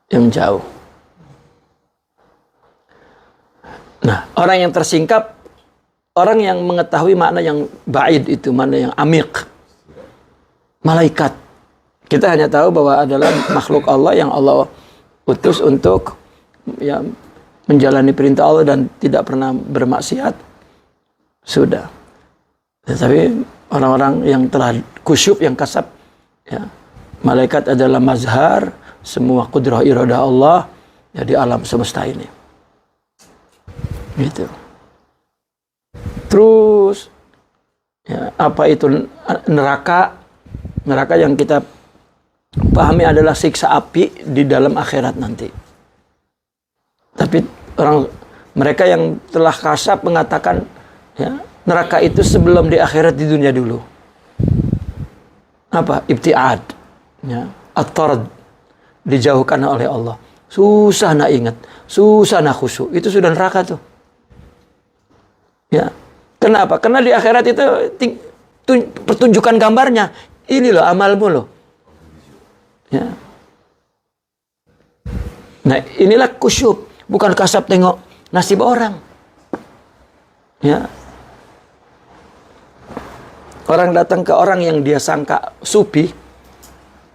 yang jauh. Nah, orang yang tersingkap, orang yang mengetahui makna yang ba'id itu, makna yang amik. Malaikat. Kita hanya tahu bahwa adalah makhluk Allah yang Allah utus untuk ya, menjalani perintah Allah dan tidak pernah bermaksiat. Sudah. Tetapi orang-orang yang telah kusyuf, yang kasab, ya, malaikat adalah mazhar semua kudrah iradah Allah ya, di alam semesta ini. Gitu. Terus ya, apa itu neraka? Neraka yang kita pahami adalah siksa api di dalam akhirat nanti. Tapi mereka yang telah kasab mengatakan ya, neraka itu sebelum di akhirat di dunia dulu. Apa? Ibtiad. Ya, at-tard. Dijauhkan oleh Allah. Susah nak ingat, susah nak khusyuk. Itu sudah neraka tuh. Ya. Kenapa? Karena di akhirat itu pertunjukan gambarnya. Ini loh amalmu loh. Ya. Nah, inilah kusyuk, bukan kasab tengok nasib orang. Ya. Orang datang ke orang yang dia sangka sufi,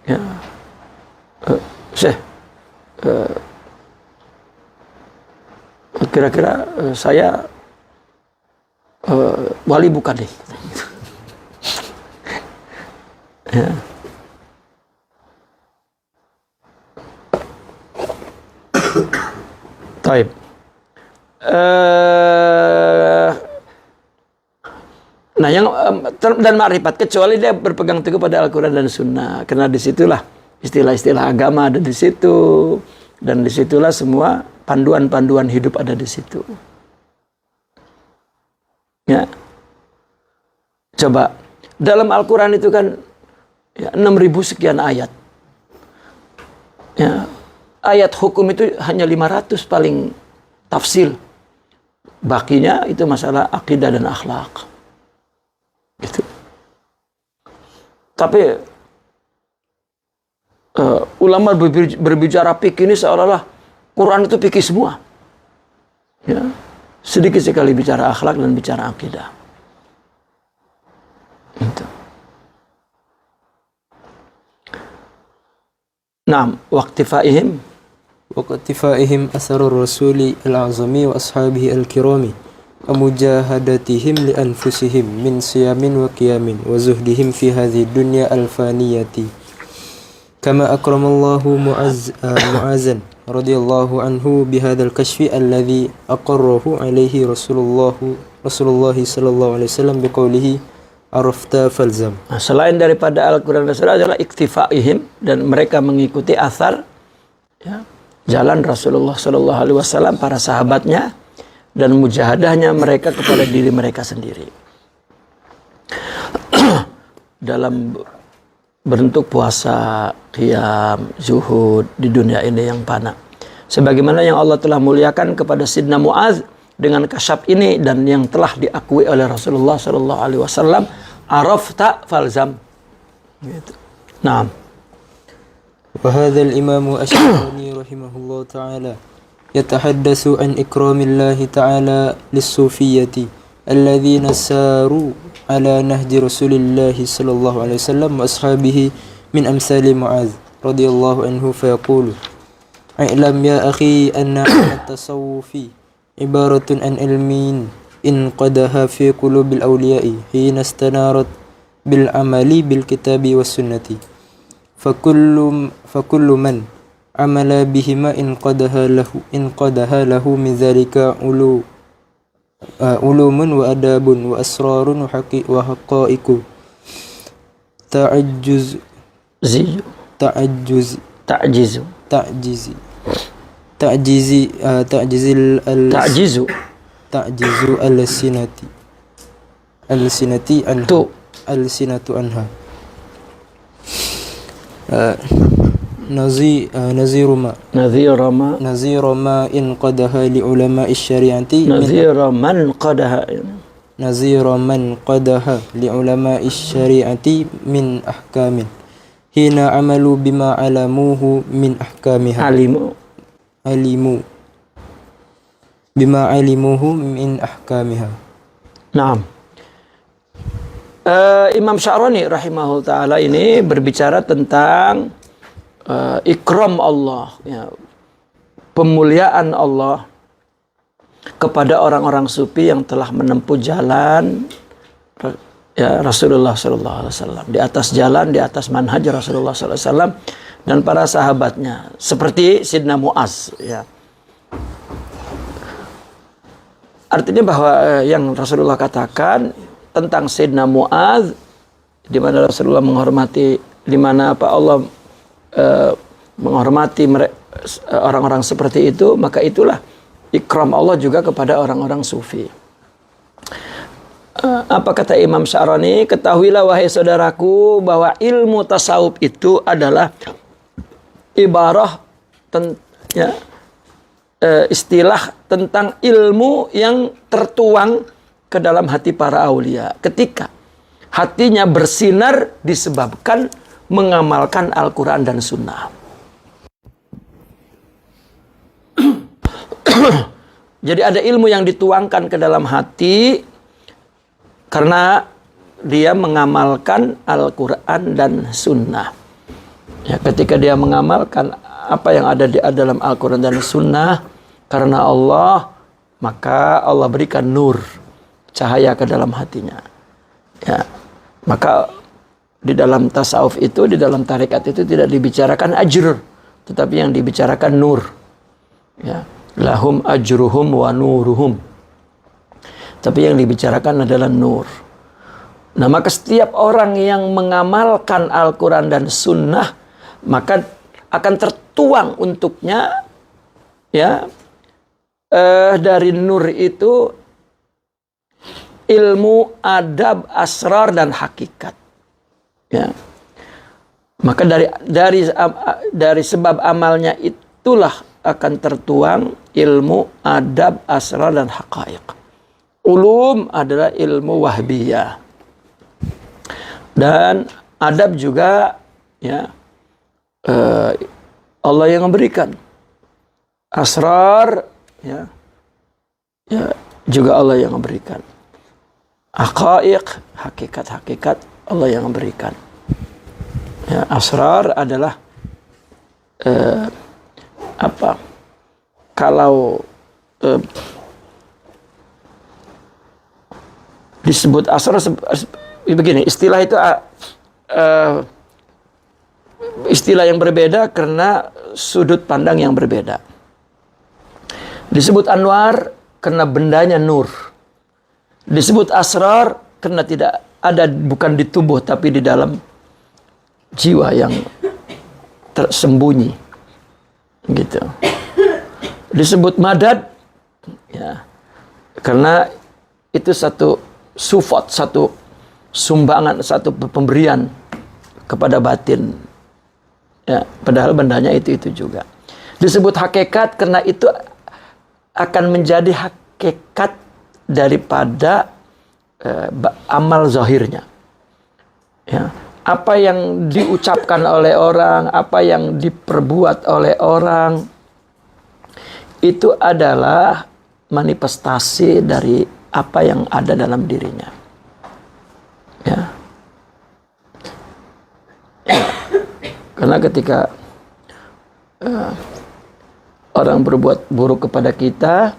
ya. Kira-kira saya wali bukan deh. Ya. Taib. Nah, yang dan makrifat, kecuali dia berpegang teguh pada Al-Quran dan Sunnah, karena disitulah istilah-istilah agama ada di situ, dan disitulah semua panduan-panduan hidup ada di situ. Ya, coba dalam Al-Quran itu kan ya, 6.000 sekian ayat. Ya, ayat hukum itu hanya 500 paling tafsil. Bakinya itu masalah akidah dan akhlak. Gitu. Tapi ulama berbicara fikih ini seolah-olah Quran itu fikih semua. Ya. Sedikit sekali bicara akhlak dan bicara akidah. Itu. Naam, waqtifaihim واقتفائهم أثر الرسول الأعظم وأصحابه الكرام ومجاهدتهم لأنفسهم من صيام وقيام وزهدهم في هذه الدنيا الفانية كما أكرم الله معاذا رضي الله عنه بهذا الكشف الذي أقره عليه رسول الله صلى الله عليه وسلم بقوله عرفت فالزم. Nah, selain daripada Al-Quran dan Sunnah adalah iktifaihim, dan mereka mengikuti athar, ya, jalan Rasulullah Sallallahu Alaihi Wasallam, para sahabatnya, dan mujahadahnya mereka kepada diri mereka sendiri dalam bentuk puasa, qiyam, zuhud di dunia ini yang fana. Sebagaimana yang Allah telah muliakan kepada Sidna Mu'adz dengan kasyaf ini, dan yang telah diakui oleh Rasulullah Sallallahu Alaihi Wasallam, arafta falzam. Gitu. Nah. وهذا الإمام الشعراني رحمه الله تعالى يتحدث عن إكرام الله تعالى للصوفية الذين ساروا على نهج رسول الله صلى الله عليه وسلم وأصحابه من أمثال معاذ رضي الله عنه فيقول اعلم يا أخي أن التصوف عبارة عن علم انقدها في قلوب الأولياء حين استنارت بالعمل بالكتاب والسنة فكل من عمل بهما انقدها له من ذلك علوم وأداب وأسرار وحقائق تعجز السنة عنها نظير ما انقدها لعلماء الشريعة نظير من قدها لعلماء الشريعة من أحكام حين عملوا بما علموه من أحكامها علموا بما علموه من أحكامها. Naam. Imam Sya'rani rahimahullah ta'ala ini berbicara tentang ikram Allah, ya, pemuliaan Allah kepada orang-orang sufi yang telah menempuh jalan, ya, Rasulullah Sallallahu Alaihi Wasallam, di atas jalan, di atas manhaj Rasulullah Sallallahu Alaihi Wasallam dan para sahabatnya, seperti Sidna Mu'adz, ya. Artinya bahwa yang Rasulullah katakan tentang Sayyidina Mu'adz, di mana Rasulullah menghormati, di mana apa Allah menghormati orang-orang seperti itu, maka itulah ikram Allah juga kepada orang-orang sufi. Apa kata Imam Sya'rani? Ketahuilah wahai saudaraku bahwa ilmu tasawuf itu adalah ibarah istilah tentang ilmu yang tertuang ke dalam hati para aulia ketika hatinya bersinar disebabkan mengamalkan Al-Quran dan Sunnah. Jadi ada ilmu yang dituangkan ke dalam hati karena dia mengamalkan Al-Quran dan Sunnah. Ya, ketika dia mengamalkan apa yang ada di dalam Al-Quran dan Sunnah karena Allah, maka Allah berikan nur, cahaya ke dalam hatinya. Ya, maka di dalam tasawuf itu, di dalam tarekat itu tidak dibicarakan ajr, tetapi yang dibicarakan nur. Ya, lahum ajruhum wa nuruhum. Tapi yang dibicarakan adalah nur. Nah, maka setiap orang yang mengamalkan Al-Quran dan Sunnah, maka akan tertuang untuknya, ya, dari nur itu ilmu, adab, asrar dan hakikat. Ya. Maka dari sebab amalnya itulah akan tertuang ilmu, adab, asrar dan haqaiq. Ulum adalah ilmu wahbiyah. Dan adab juga, ya, Allah yang memberikan. Asrar, ya, juga Allah yang memberikan. Haqaiq, hakikat-hakikat Allah yang memberikan. Ya, asrar adalah kalau disebut asrar begini, istilah itu istilah yang berbeda karena sudut pandang yang berbeda. Disebut anwar karena bendanya nur. Disebut asrar karena tidak ada, bukan di tubuh tapi di dalam jiwa yang tersembunyi, gitu. Disebut madad, ya, karena itu satu sufat, satu sumbangan, satu pemberian kepada batin, ya, padahal bendanya itu juga. Disebut hakikat karena itu akan menjadi hakikat daripada amal zahirnya, ya. Apa yang diucapkan oleh orang, apa yang diperbuat oleh orang, itu adalah manifestasi dari apa yang ada dalam dirinya, ya. Karena ketika orang berbuat buruk kepada kita,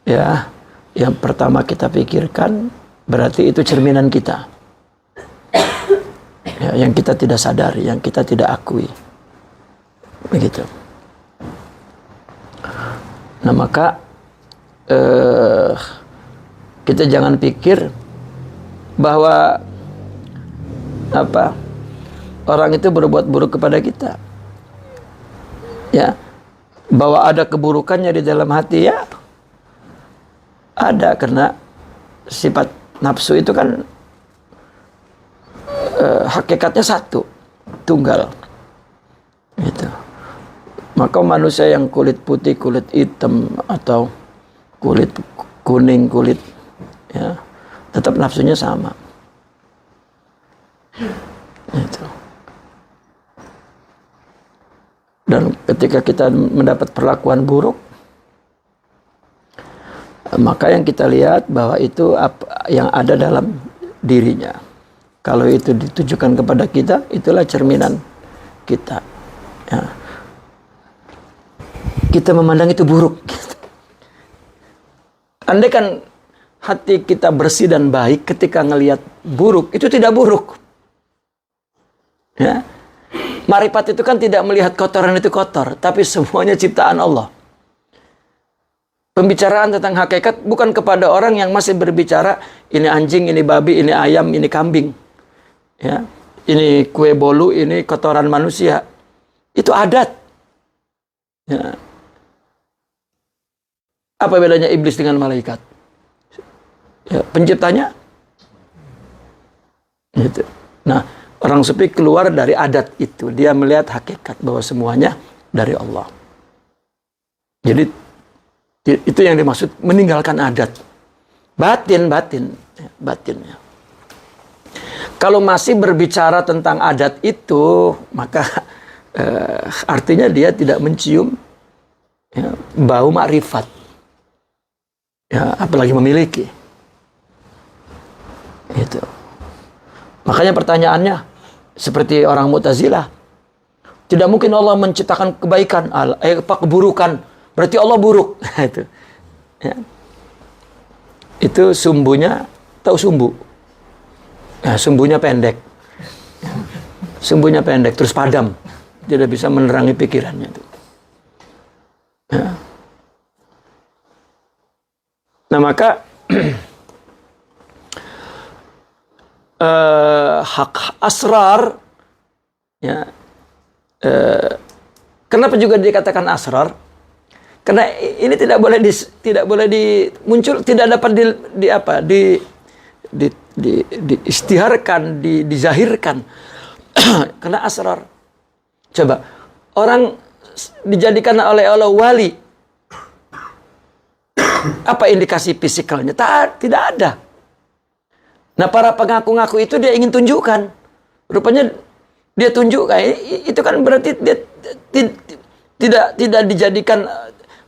ya, yang pertama kita pikirkan berarti itu cerminan kita, ya, yang kita tidak sadari, yang kita tidak akui, begitu. Nah, maka kita jangan pikir bahwa orang itu berbuat buruk kepada kita, ya, bahwa ada keburukannya di dalam hati, ya ada, karena sifat nafsu itu kan hakikatnya satu, tunggal, gitu. Maka manusia yang kulit putih, kulit hitam, atau kulit kuning, kulit, ya, tetap nafsunya sama, gitu. Dan ketika kita mendapat perlakuan buruk, maka yang kita lihat bahwa itu apa yang ada dalam dirinya. Kalau itu ditujukan kepada kita, itulah cerminan kita, ya. Kita memandang itu buruk. Andai kan hati kita bersih dan baik, ketika ngelihat buruk, itu tidak buruk, ya. Marifat itu kan tidak melihat kotoran itu kotor, tapi semuanya ciptaan Allah. Pembicaraan tentang hakikat bukan kepada orang yang masih berbicara ini anjing, ini babi, ini ayam, ini kambing, ya, ini kue bolu, ini kotoran manusia. Itu adat, ya. Apa bedanya iblis dengan malaikat? Ya, penciptanya, gitu. Nah, orang sufi keluar dari adat itu, dia melihat hakikat bahwa semuanya dari Allah. Jadi itu yang dimaksud meninggalkan adat. Batin, batinnya. Kalau masih berbicara tentang adat itu, maka artinya dia tidak mencium, ya, bau makrifat, ya, apalagi memiliki. Gitu. Makanya pertanyaannya seperti orang Mu'tazilah, tidak mungkin Allah menciptakan kebaikan, keburukan, berarti Allah buruk. Itu, ya. Itu sumbunya, tahu sumbu? Ya, sumbunya pendek. Sumbunya pendek, terus padam. Tidak bisa menerangi pikirannya. Ya. Nah, maka hak asrar, ya, kenapa juga dikatakan asrar? Karena ini tidak boleh muncul, tidak dapat diistiharkan, dizahirkan. Karena asrar. Coba orang dijadikan oleh Allah wali, apa indikasi fisikalnya? Tidak ada. Nah, para pengaku-ngaku itu dia ingin tunjukkan. Rupanya dia tunjukkan, itu kan berarti dia tidak dijadikan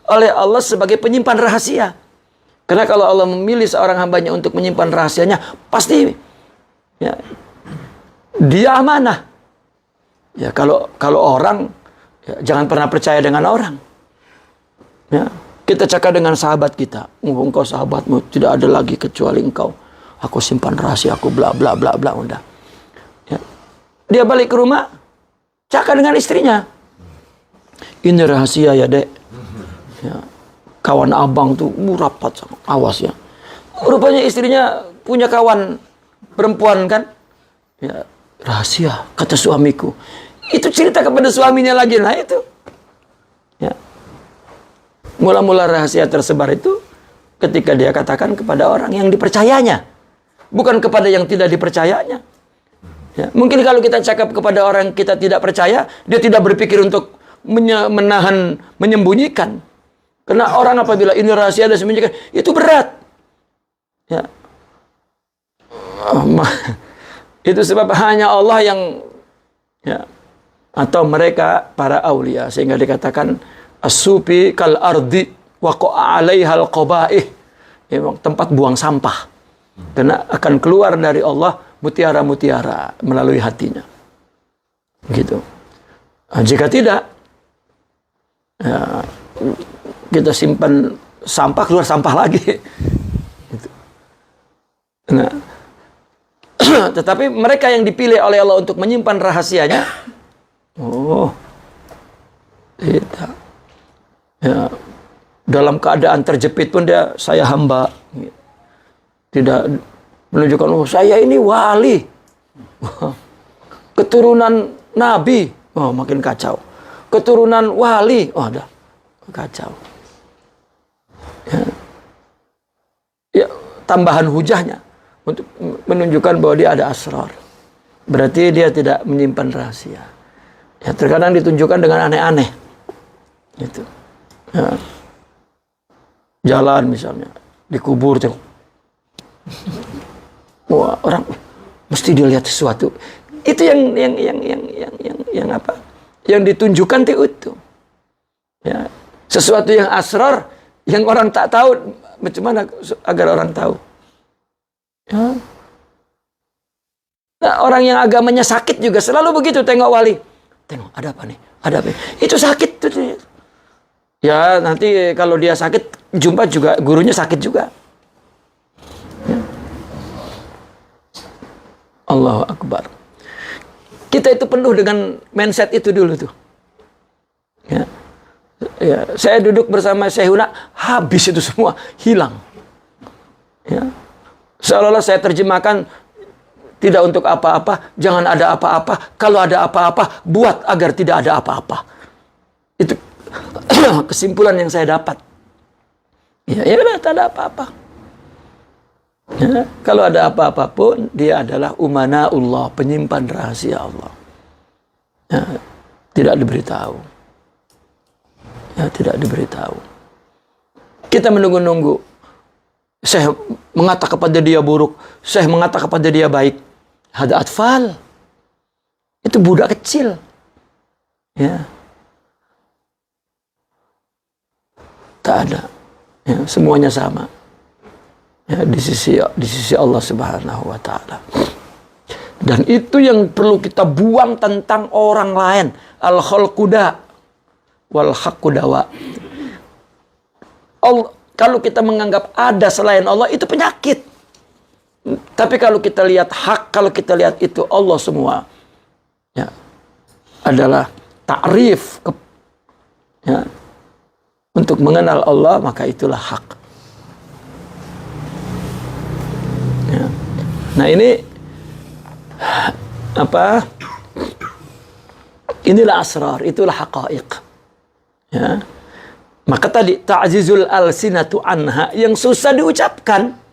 oleh Allah sebagai penyimpan rahasia. Karena kalau Allah memilih seorang hambanya untuk menyimpan rahasianya, pasti, ya, dia amanah. Ya, kalau orang, Ya, jangan pernah percaya dengan orang. Ya, kita cakap dengan sahabat kita, engkau sahabatmu, tidak ada lagi kecuali engkau. Aku simpan rahasia, aku bla bla bla bla, udah. Ya. Dia balik ke rumah, cakap dengan istrinya. Ini rahasia ya, Dek. Ya. Kawan abang tuh rapat sama, awas ya. Rupanya istrinya punya kawan perempuan kan. Ya, rahasia, kata suamiku. Itu cerita kepada suaminya lagi, nah itu. Ya. Mula-mula rahasia tersebar itu ketika dia katakan kepada orang yang dipercayanya, bukan kepada yang tidak dipercayanya. Ya. Mungkin kalau kita cakap kepada orang yang kita tidak percaya, dia tidak berpikir untuk menahan, menyembunyikan. Karena orang apabila ini rahasia dan sembunyikan, itu berat. Ya. Itu sebab hanya Allah yang, ya, atau mereka para aulia, sehingga dikatakan as-sufi kal ardi waqa'a 'alaihal qaba'ih, tempat buang sampah, karena akan keluar dari Allah mutiara-mutiara melalui hatinya, gitu. Nah, jika tidak, ya, kita simpan sampah, keluar sampah lagi, gitu. Nah, tetapi mereka yang dipilih oleh Allah untuk menyimpan rahasianya, oh, tidak. Ya, dalam keadaan terjepit pun dia, saya hamba. Tidak menunjukkan, oh saya ini wali. Keturunan nabi. Oh makin kacau. Keturunan wali. Oh ada. Kacau. Ya. Ya, tambahan hujahnya untuk menunjukkan bahwa dia ada asrar. Berarti dia tidak menyimpan rahasia. Ya, terkadang ditunjukkan dengan aneh-aneh. Gitu. Ya. Jalan misalnya, dikubur tuh. Wah, orang mesti dia lihat sesuatu. Itu yang apa? Yang ditunjukkan itu. Ya. Sesuatu yang asrar yang orang tak tahu, bagaimana agar orang tahu? Ya. Nah, orang yang agamanya sakit juga selalu begitu, tengok wali. Tengok, ada apa nih? Ada apa? Itu sakit tuh. Ya, nanti kalau dia sakit, jumpa juga gurunya sakit juga. Ya. Allahu Akbar. Kita itu penuh dengan mindset itu dulu tuh. Ya. Ya, saya duduk bersama Syekhuna, habis itu semua, hilang. Ya. Seolah-olah saya terjemahkan, tidak untuk apa-apa, jangan ada apa-apa. Kalau ada apa-apa, buat agar tidak ada apa-apa. Itu kesimpulan yang saya dapat. Ya udah, tak ada apa-apa. Ya, kalau ada apa-apa pun, dia adalah umanaullah, penyimpan rahasia Allah. Ya, tidak diberitahu. Ya, tidak diberitahu. Kita menunggu-nunggu. Syekh mengatakan kepada dia buruk, Syekh mengatakan kepada dia baik. Hada atfal. Itu budak kecil. Ya. Tak ada. Ya, semuanya sama. Ya, di sisi Allah Subhanahu wa taala. Dan itu yang perlu kita buang tentang orang lain. Al-khalquda wal haqqudawa. Kalau kita menganggap ada selain Allah, itu penyakit. Tapi kalau kita lihat hak, kalau kita lihat itu Allah semua, ya, adalah ta'rif, ya, untuk mengenal Allah, maka itulah hak. Ya. Nah ini apa? Inilah asrar, itulah haqaiq. Ya. Maka tadi ta'zizul alsinatu anha, yang susah diucapkan.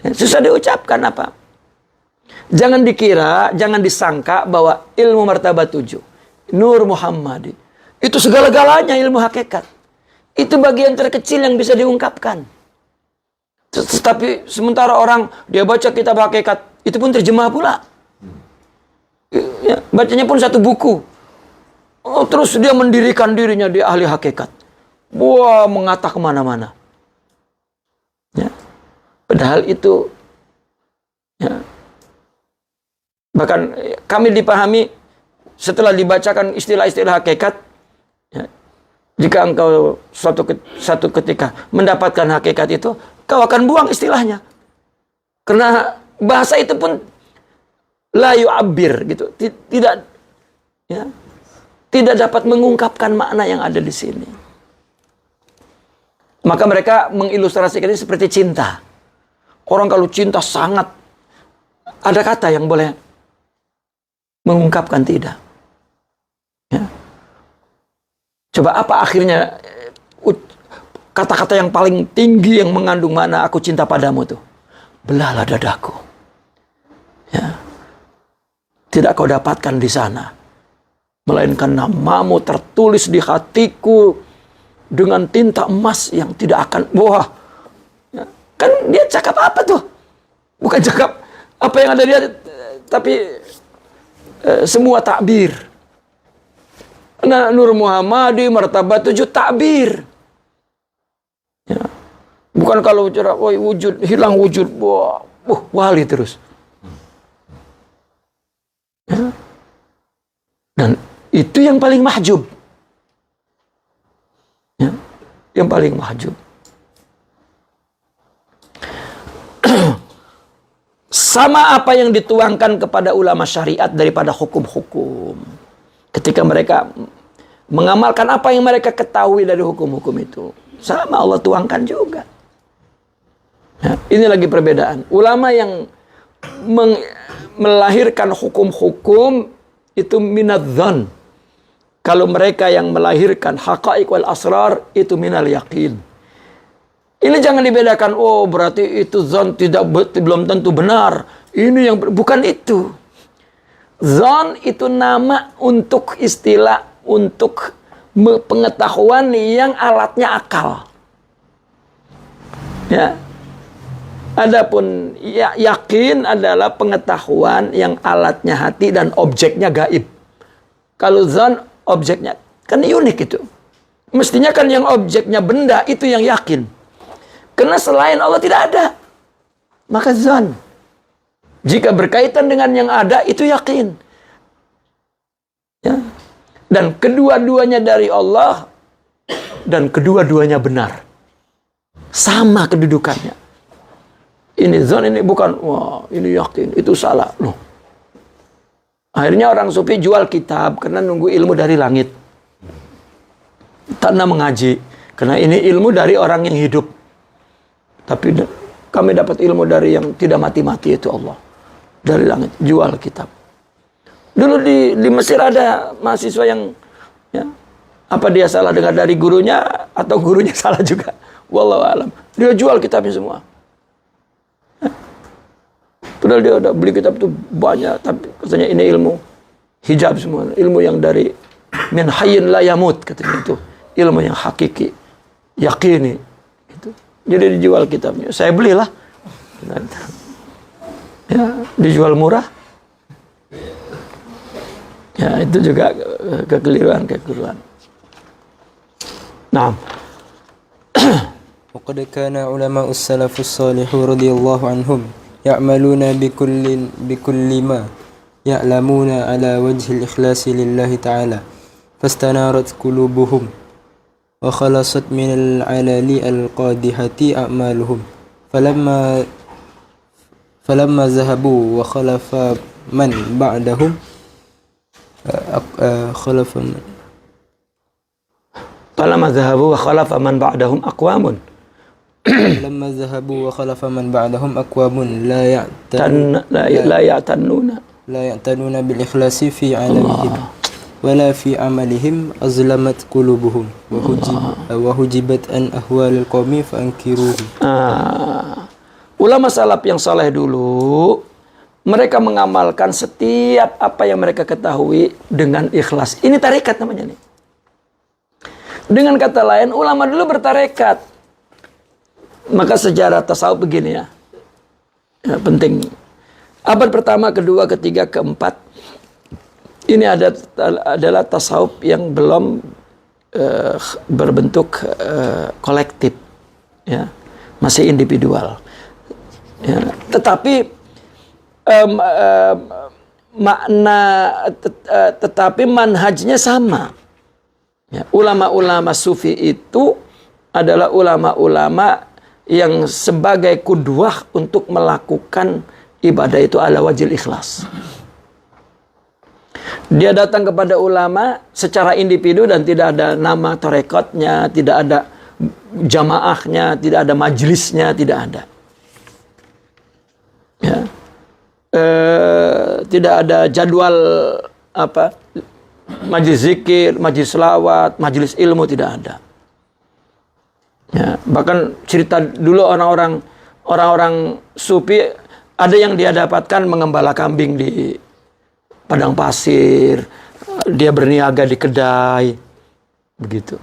Ya, susah diucapkan apa? Jangan dikira, jangan disangka bahwa ilmu martabat 7, Nur Muhammadi, itu segala-galanya ilmu hakikat. Itu bagian terkecil yang bisa diungkapkan. Tetapi sementara orang dia baca kitab hakikat, itu pun terjemah pula. Ya, bacanya pun satu buku. Oh, terus dia mendirikan dirinya di ahli hakikat. Wah, mengatah kemana-mana. Ya. Padahal itu, ya, bahkan kami dipahami setelah dibacakan istilah-istilah hakikat, ya, jika engkau satu ketika mendapatkan hakikat itu, kau akan buang istilahnya. Karena bahasa itu pun la yu'abbir gitu. Tidak, ya, tidak dapat mengungkapkan makna yang ada di sini. Maka mereka mengilustrasikan ini seperti cinta. Orang kalau cinta sangat, ada kata yang boleh mengungkapkan tidak. Ya. Coba apa akhirnya kata-kata yang paling tinggi yang mengandung makna aku cinta padamu tuh? Belahlah dadaku. Ya. Tidak kau dapatkan di sana, melainkan namamu tertulis di hatiku dengan tinta emas yang tidak akan wah. Ya. Kan dia cakap apa tuh? Bukan cakap apa yang ada dia, tapi semua takbir. Nah, Nur Muhammadi martabat 7 takbir. Ya. Bukan kalau bicara wujud, hilang wujud, wah, wali terus. Ya. Dan itu yang paling mahjub. Ya. Yang paling mahjub. Sama apa yang dituangkan kepada ulama syariat daripada hukum-hukum. Ketika mereka mengamalkan apa yang mereka ketahui dari hukum-hukum itu, sama Allah tuangkan juga. Ya, ini lagi perbedaan. Ulama yang melahirkan hukum-hukum itu minadzan. Kalau mereka yang melahirkan haqaiq wal asrar itu minal yaqin. Ini jangan dibedakan, oh berarti itu zon belum tentu benar. Ini yang bukan itu. Zon itu nama untuk istilah, untuk pengetahuan yang alatnya akal. Ya. Adapun yakin adalah pengetahuan yang alatnya hati dan objeknya gaib. Kalau zon objeknya kan unik itu. Mestinya kan yang objeknya benda itu yang yakin. Karena selain Allah tidak ada. Maka zon. Jika berkaitan dengan yang ada, itu yakin. Ya. Dan kedua-duanya dari Allah. Dan kedua-duanya benar. Sama kedudukannya. Ini zon, ini bukan. Wah, ini yakin. Itu salah. Loh. Akhirnya orang sufi jual kitab. Karena nunggu ilmu dari langit. Tanpa mengaji. Karena ini ilmu dari orang yang hidup. Tapi kami dapat ilmu dari yang tidak mati-mati, itu Allah. Dari langit, jual kitab. Dulu di Mesir ada mahasiswa yang, ya, apa dia salah dengar dari gurunya, atau gurunya salah juga. Wallahu alam. Dia jual kitabnya semua. Ya. Padahal dia udah beli kitab itu banyak, tapi katanya ini ilmu hijab semua. Ilmu yang dari min hayyin la yamut, katanya itu. Ilmu yang hakiki, yakini. Jadi dijual kitabnya. Saya belilah. Ya, dijual murah. Ya, itu juga kekeliruan. Nah. وقد كان علماء السلف الصالح رضي الله عنهم يعملون بكل ما يعلمون على وجه الإخلاص لله تعالى فاستنارت قلوبهم وخلصت من العلل القادحة أعمالهم فلما ذهبوا وخلف من بعدهم فلما ذهبوا وخلف من بعدهم أقوام لما ذهبوا وخلف من بعدهم أقوام لا يعتنون بالإخلاص في عالمهم ولا في عملهم أظلمت قلوبهم وهجبت عن أهوال القوم فأنكروه. Ulama salaf yang saleh dulu, mereka mengamalkan setiap apa yang mereka ketahui dengan ikhlas. Ini tarekat namanya nih. Dengan kata lain, ulama dulu bertarekat. Maka sejarah tasawuf begini ya. Ya, penting. Abad pertama, kedua, ketiga, keempat. Ini adalah tasawuf yang belum berbentuk kolektif, ya, masih individual. Ya. Tetapi makna tetapi manhajnya sama. Ya, ulama-ulama sufi itu adalah ulama-ulama yang sebagai kudwah untuk melakukan ibadah itu ala wajil ikhlas. Dia datang kepada ulama secara individu dan tidak ada nama tarekatnya, tidak ada jamaahnya, tidak ada majelisnya, tidak ada. Ya. Tidak ada jadwal majelis zikir, majelis selawat, majelis ilmu, tidak ada. Ya, bahkan cerita dulu orang-orang sufi ada yang dia dapatkan mengembala kambing di padang pasir, dia berniaga di kedai, begitu.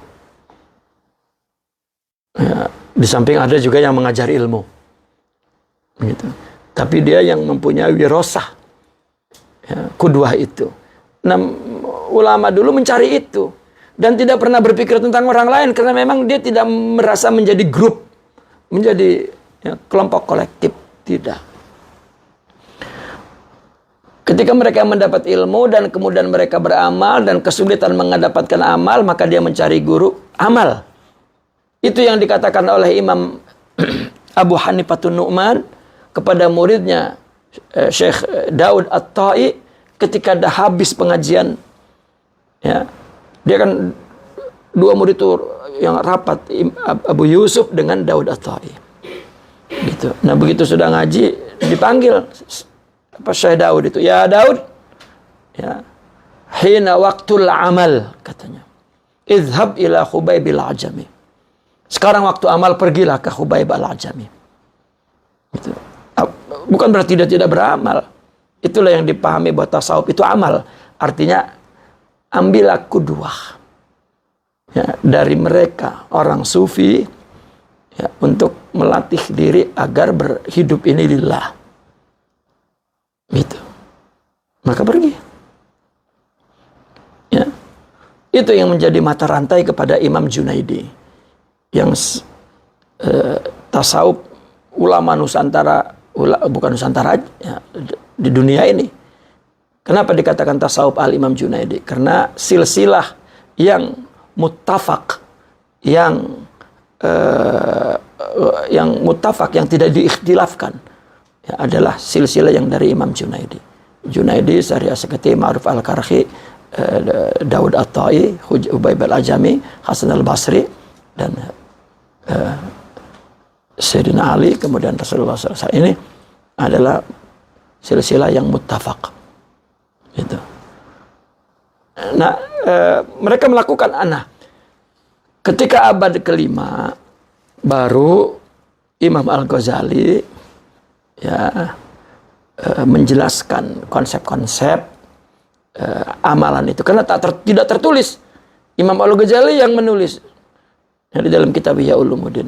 Ya, di samping ada juga yang mengajar ilmu, begitu. Tapi dia yang mempunyai wirosah, ya, kudwah itu. Nah, ulama dulu mencari itu dan tidak pernah berpikir tentang orang lain karena memang dia tidak merasa menjadi grup, menjadi kelompok kolektif, tidak. Ketika mereka mendapat ilmu dan kemudian mereka beramal dan kesulitan mendapatkan amal, maka dia mencari guru amal. Itu yang dikatakan oleh Imam Abu Hanifatun Nu'man kepada muridnya Syekh Daud At-Tai ketika dah habis pengajian, ya, dia kan dua murid itu yang rapat, Abu Yusuf dengan Daud At-Tai, gitu. Nah begitu sudah ngaji dipanggil Syekh Daud itu, ya Daud, ya, hina waktul amal, katanya, izhab ila Khubayb al-Ajami, sekarang waktu amal, pergilah ke Khubayb al-Ajami, gitu. Bukan berarti dia tidak beramal. Itulah yang dipahami bahwa tasawuf itu amal. Artinya ambillah kudwah, ya, dari mereka orang sufi, ya, untuk melatih diri agar berhidup ini lillah, gitu. Maka pergi, ya. Itu yang menjadi mata rantai kepada Imam Junaidi yang tasawuf ulama Nusantara, bukan Nusantara, ya, di dunia ini. Kenapa dikatakan tasawuf al-Imam Junaidi? Karena silsilah yang muttafaq, yang muttafaq, yang tidak diikhtilafkan, ya, adalah silsilah yang dari Imam Junaidi. Junaidi, Syariah Seketi, Ma'ruf al-Karhi, Daud At-Tai, Khubayb al-Ajami, Hasan al-Basri, dan Sayyidina Ali, kemudian Rasulullah SAW. Ini adalah silsilah yang muttafaq, gitu. Nah, mereka melakukan ketika abad kelima baru Imam Al-Ghazali, ya, menjelaskan konsep-konsep amalan itu karena tidak tertulis. Imam Al-Ghazali yang menulis, ya, di dalam kitab Ihya Ulumuddin,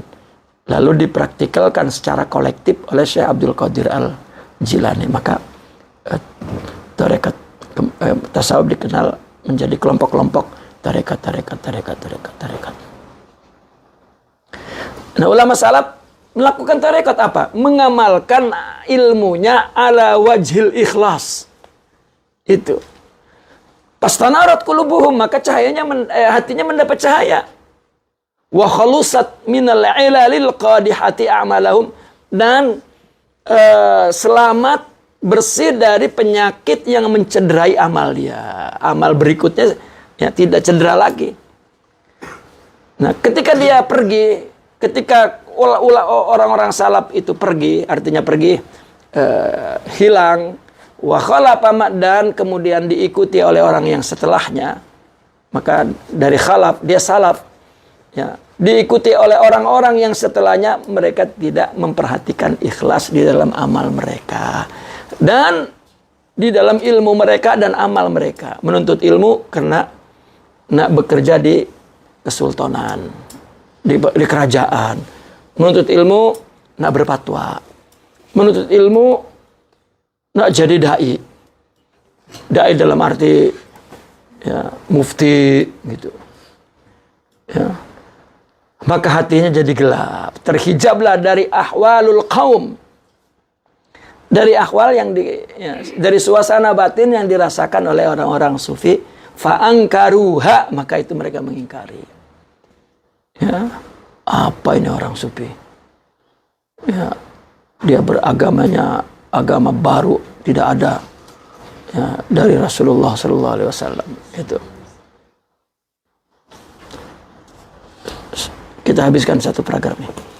lalu dipraktikalkan secara kolektif oleh Syekh Abdul Qadir Al-Jilani. Maka tarekat tasawuf dikenal menjadi kelompok-kelompok tarekat. Nah, ulama salaf melakukan tarekat apa? Mengamalkan ilmunya ala wajhil ikhlas. Itu. Pastanarat qulubuhum, maka cahayanya hatinya mendapat cahaya. Wa khalusat minal ilalil qadihati a'malahum, dan selamat bersih dari penyakit yang mencederai amal dia. Amal berikutnya, ya, tidak cedera lagi. Nah, ketika dia pergi, ketika orang-orang salaf itu pergi, artinya pergi, hilang, wa khalafa, dan kemudian diikuti oleh orang yang setelahnya, maka dari khalaf dia salaf, ya, diikuti oleh orang-orang yang setelahnya, mereka tidak memperhatikan ikhlas di dalam amal mereka dan di dalam ilmu mereka dan amal mereka. Menuntut ilmu karena nak bekerja di kesultanan, di kerajaan. Menuntut ilmu nak berfatwa. Menuntut ilmu nak jadi dai. Dai dalam arti, ya, mufti, gitu, ya. Maka hatinya jadi gelap, terhijablah dari ahwalul qaum, dari akhwal yang dari suasana batin yang dirasakan oleh orang-orang sufi, fa'angkaruha, maka itu mereka mengingkari. Ya, apa ini orang sufi? Ya, dia beragamanya agama baru, tidak ada ya, dari Rasulullah Sallallahu Alaihi Wasallam. Itu. Kita habiskan satu paragraf ini.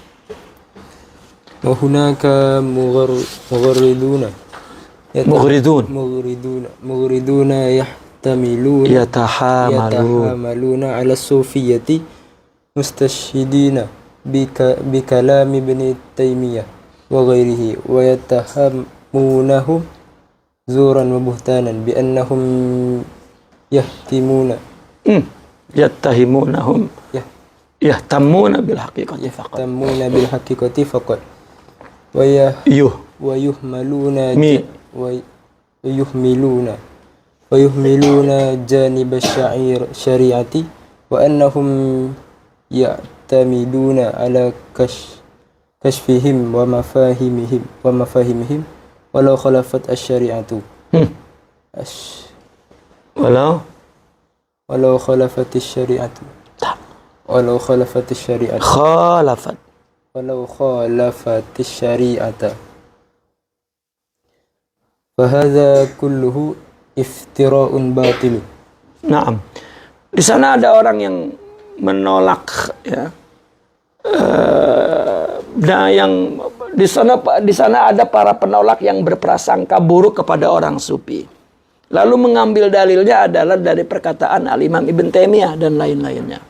وهناك مغردون يتحاملون على الصوفية مستشهدين بكلام ابن تيمية وغيره ويتهمونهم زورا وبهتانا بأنهم يهتمون بالحقيقة فقط ويهملون جانب الشريعة وأنهم يعتمدون على كشفهم ومفاهيمهم ولو خالفت الشريعة فهذا كله افتراء باطل. Naam. Di sana ada orang yang menolak ya. Nah yang di sana ada para penolak yang berprasangka buruk kepada orang sufi. Lalu mengambil dalilnya adalah dari perkataan Al-Imam Ibn Taimiyah dan lain-lainnya.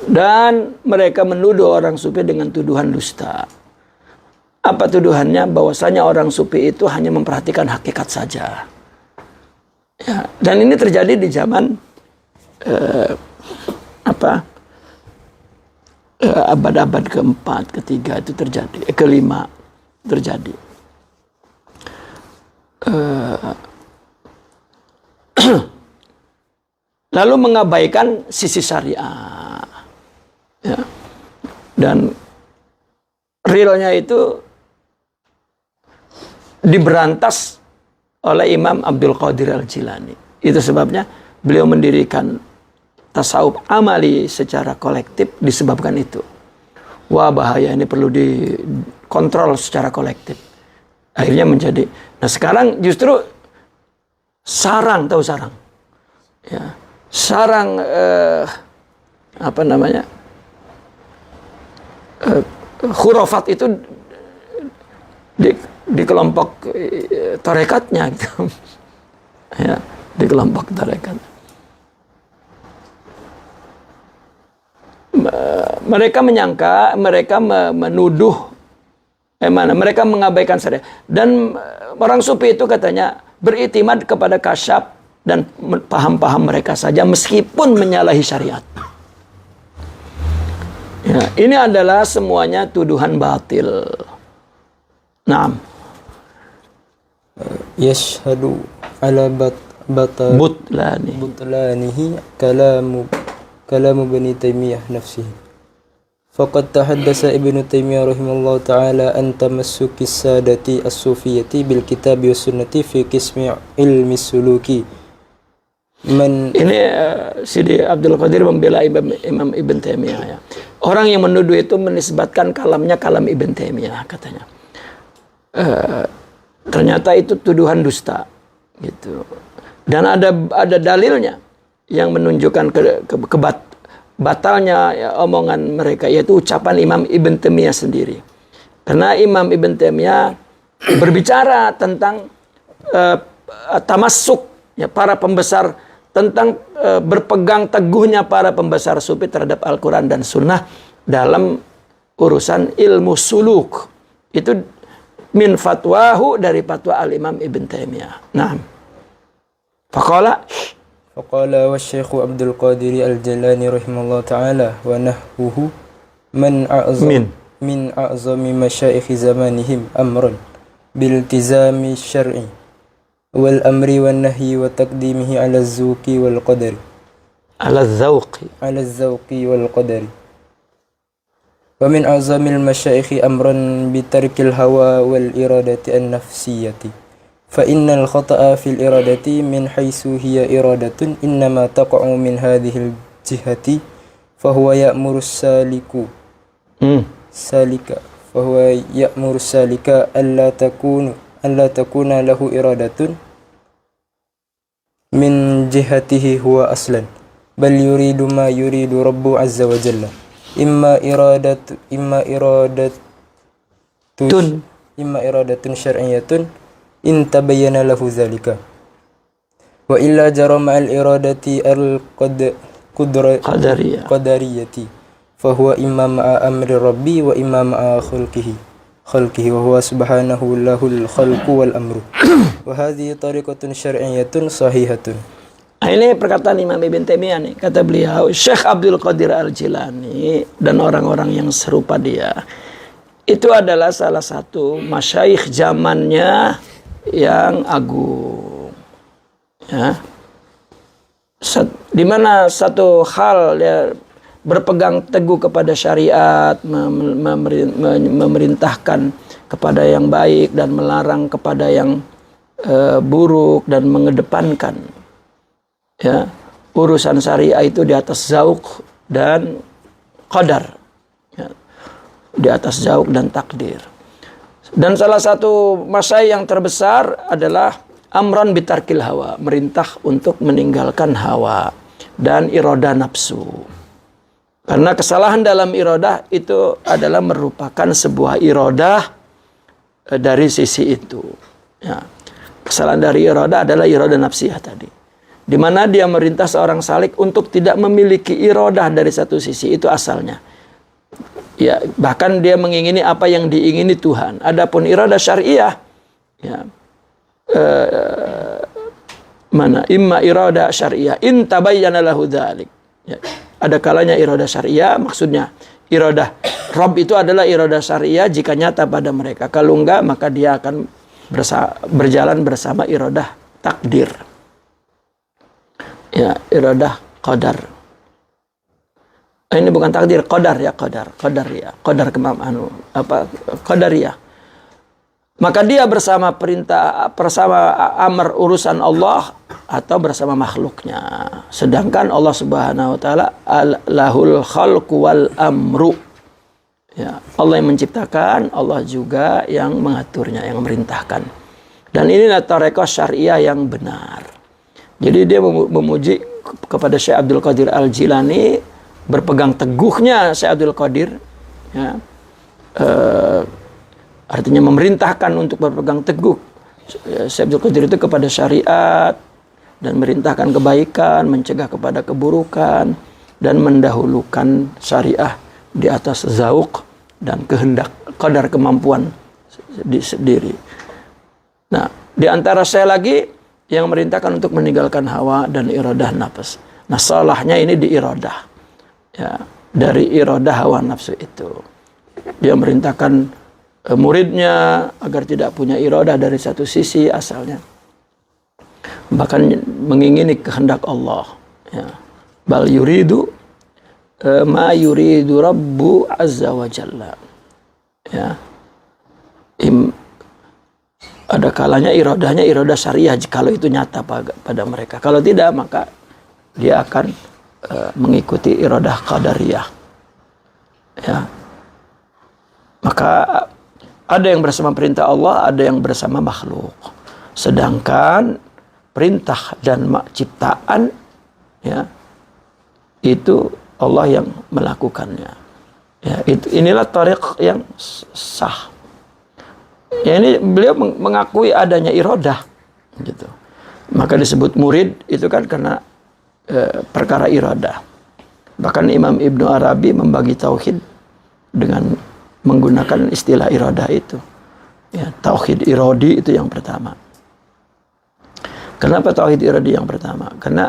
Dan mereka menuduh orang sufi dengan tuduhan dusta. Apa tuduhannya? Bahwasanya orang sufi itu hanya memperhatikan hakikat saja. Ya, dan ini terjadi di zaman abad-abad keempat, ketiga itu terjadi, kelima terjadi. Lalu mengabaikan sisi syariah, ya. Dan realnya itu diberantas oleh Imam Abdul Qadir Al-Jilani. Itu sebabnya beliau mendirikan tasawuf amali secara kolektif disebabkan itu. Wah bahaya, ini perlu dikontrol secara kolektif. Akhirnya menjadi. Nah sekarang justru sarang, tahu sarang? Ya, sarang khurafat itu di kelompok tarekatnya gitu. Ya, di kelompok tarekat. Mereka menyangka, mereka menuduh mereka mengabaikan syariat. Dan orang sufi itu katanya beriktimad kepada kasyaf dan paham-paham mereka saja meskipun menyalahi syariat. Ya, ini adalah semuanya tuduhan batil. Naam. Yashhadu ala butlanihi kalamu Ibn Taimiyah nafsihi. Faqad tahaddasa Ibn Taimiyah rahimahullah ta'ala an tamassukis sadati as-sufiyyati bil kitabi was sunnati fi qismi ilmi suluki. Ini Sidi Abdul Qadir membela Imam Ibn Taimiyah ya. Orang yang menuduh itu menisbatkan kalamnya kalam Ibn Taimiyah katanya. Ternyata itu tuduhan dusta gitu. Dan ada dalilnya yang menunjukkan batalnya ya, omongan mereka, yaitu ucapan Imam Ibn Taimiyah sendiri. Karena Imam Ibn Taimiyah berbicara tentang tamassuk ya, para pembesar, tentang berpegang teguhnya para pembesar sufi terhadap Al-Quran dan Sunnah dalam urusan ilmu suluk. Itu min fatwahu, dari fatwa Al-Imam Ibn Taimiyah. Nah, faqala wa Syekh Abdul Qadir Al-Jilani rahimahullah ta'ala wa nahwuhu min a'zami masyayikh zamanihim amran biltizami syar'i wal amri wan nahyi wa taqdimihi ala az-zawqi wal qadari wa Wa min a'zamil masyaikhi amran bitarkil hawa wal iradati an-nafsiyati. Fa innal khata'a fil iradati min haitsu hiya iradatun innama taqa'u min hadhil jihati fa huwa ya'muru salika fa huwa ya'muru salika alla takuna lahu iradatun min jihatihi huwa aslan bal yuridu ma yuridu rabbu azza wa jalla imma iradatun syar'iyyatun in tabayyana lahu zalika wa illa jara ma'al iradati qadariyati fa huwa imma ma'a amri rabbi wa imma ma'a khalqihi wa huwa subhanahu lahul khalqu wal amru wa hadhihi tariqatun syar'iyyatun sahihatun. Ini perkataan Imam Ibn Taimiyah nih, kata beliau, Syekh Abdul Qadir Al-Jilani dan orang-orang yang serupa dia itu adalah salah satu masyaikh zamannya yang agung, ya. Di mana satu hal ya, berpegang teguh kepada syariat, memerintahkan kepada yang baik dan melarang kepada yang buruk dan mengedepankan, ya, urusan syariah itu di atas zauq dan qadar, ya, di atas zauq dan takdir. Dan salah satu masyayikh yang terbesar adalah amran bitarkil hawa, merintah untuk meninggalkan hawa dan iradah nafsu. Karena kesalahan dalam iradah itu adalah merupakan sebuah iradah dari sisi itu, ya. Kesalahan dari iradah adalah iradah nafsiyah tadi, di mana dia merintah seorang salik untuk tidak memiliki iradah dari satu sisi, itu asalnya, ya, bahkan dia mengingini apa yang diingini Tuhan. Adapun iradah syariah, ya, imma iradah syariah in tabayyana lahu dzalik, ya, ada kalanya iradah syariah, maksudnya iradah Rabb itu adalah iradah syariah jika nyata pada mereka. Kalau enggak, maka dia akan berjalan bersama iradah takdir, ya, iradah qadar. Ini bukan takdir, qadar ya, qadar kemampuan qadariyah. Maka dia bersama perintah, bersama amar urusan Allah atau bersama makhluknya. Sedangkan Allah Subhanahu wa taala lahul khalqu wal amru. Ya, Allah yang menciptakan, Allah juga yang mengaturnya, yang memerintahkan. Dan inilah tarekat syariah yang benar. Jadi dia memuji kepada Syekh Abdul Qadir Al-Jilani, berpegang teguhnya Syekh Abdul Qadir, ya, artinya memerintahkan untuk berpegang teguh Syekh Abdul Qadir itu kepada syariat dan merintahkan kebaikan, mencegah kepada keburukan, dan mendahulukan syariah di atas zauq dan kehendak, kadar kemampuan sendiri. Nah, di antara saya lagi yang merintahkan untuk meninggalkan hawa dan iradah nafs. Nah, salahnya ini di iradah, ya, dari iradah hawa nafsu itu. Dia merintahkan muridnya agar tidak punya iradah dari satu sisi asalnya, bahkan mengingini kehendak Allah, ya. Bal yuridu ma yuridu rabbu azza wa jalla, ya. Ada kalanya iradahnya iradah syariah kalau itu nyata pada mereka. Kalau tidak, maka dia akan mengikuti iradah qadariyah, ya. Maka ada yang bersama perintah Allah, ada yang bersama makhluk. Sedangkan perintah dan ciptaan, ya, itu Allah yang melakukannya. Ya, inilah tariq yang sah. Ya, ini beliau mengakui adanya iradah, gitu. Maka disebut murid itu kan karena perkara iradah. Bahkan Imam Ibnu Arabi membagi tauhid dengan menggunakan istilah iradah itu. Ya, tauhid iradi itu yang pertama. Kenapa tauhid iradi yang pertama? Karena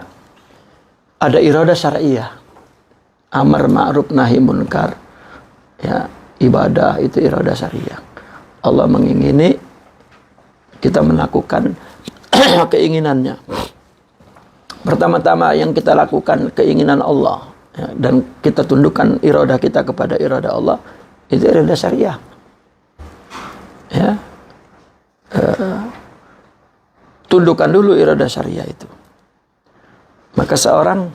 ada iradah syariah, amar ma'ruf nahi munkar, ya, ibadah itu iradah syariah. Allah mengingini kita melakukan keinginannya. Pertama-tama yang kita lakukan keinginan Allah, ya, dan kita tundukkan iradah kita kepada iradah Allah, Itu iradah syariah. Ya. Tundukkan dulu iradah syariah itu. Maka seorang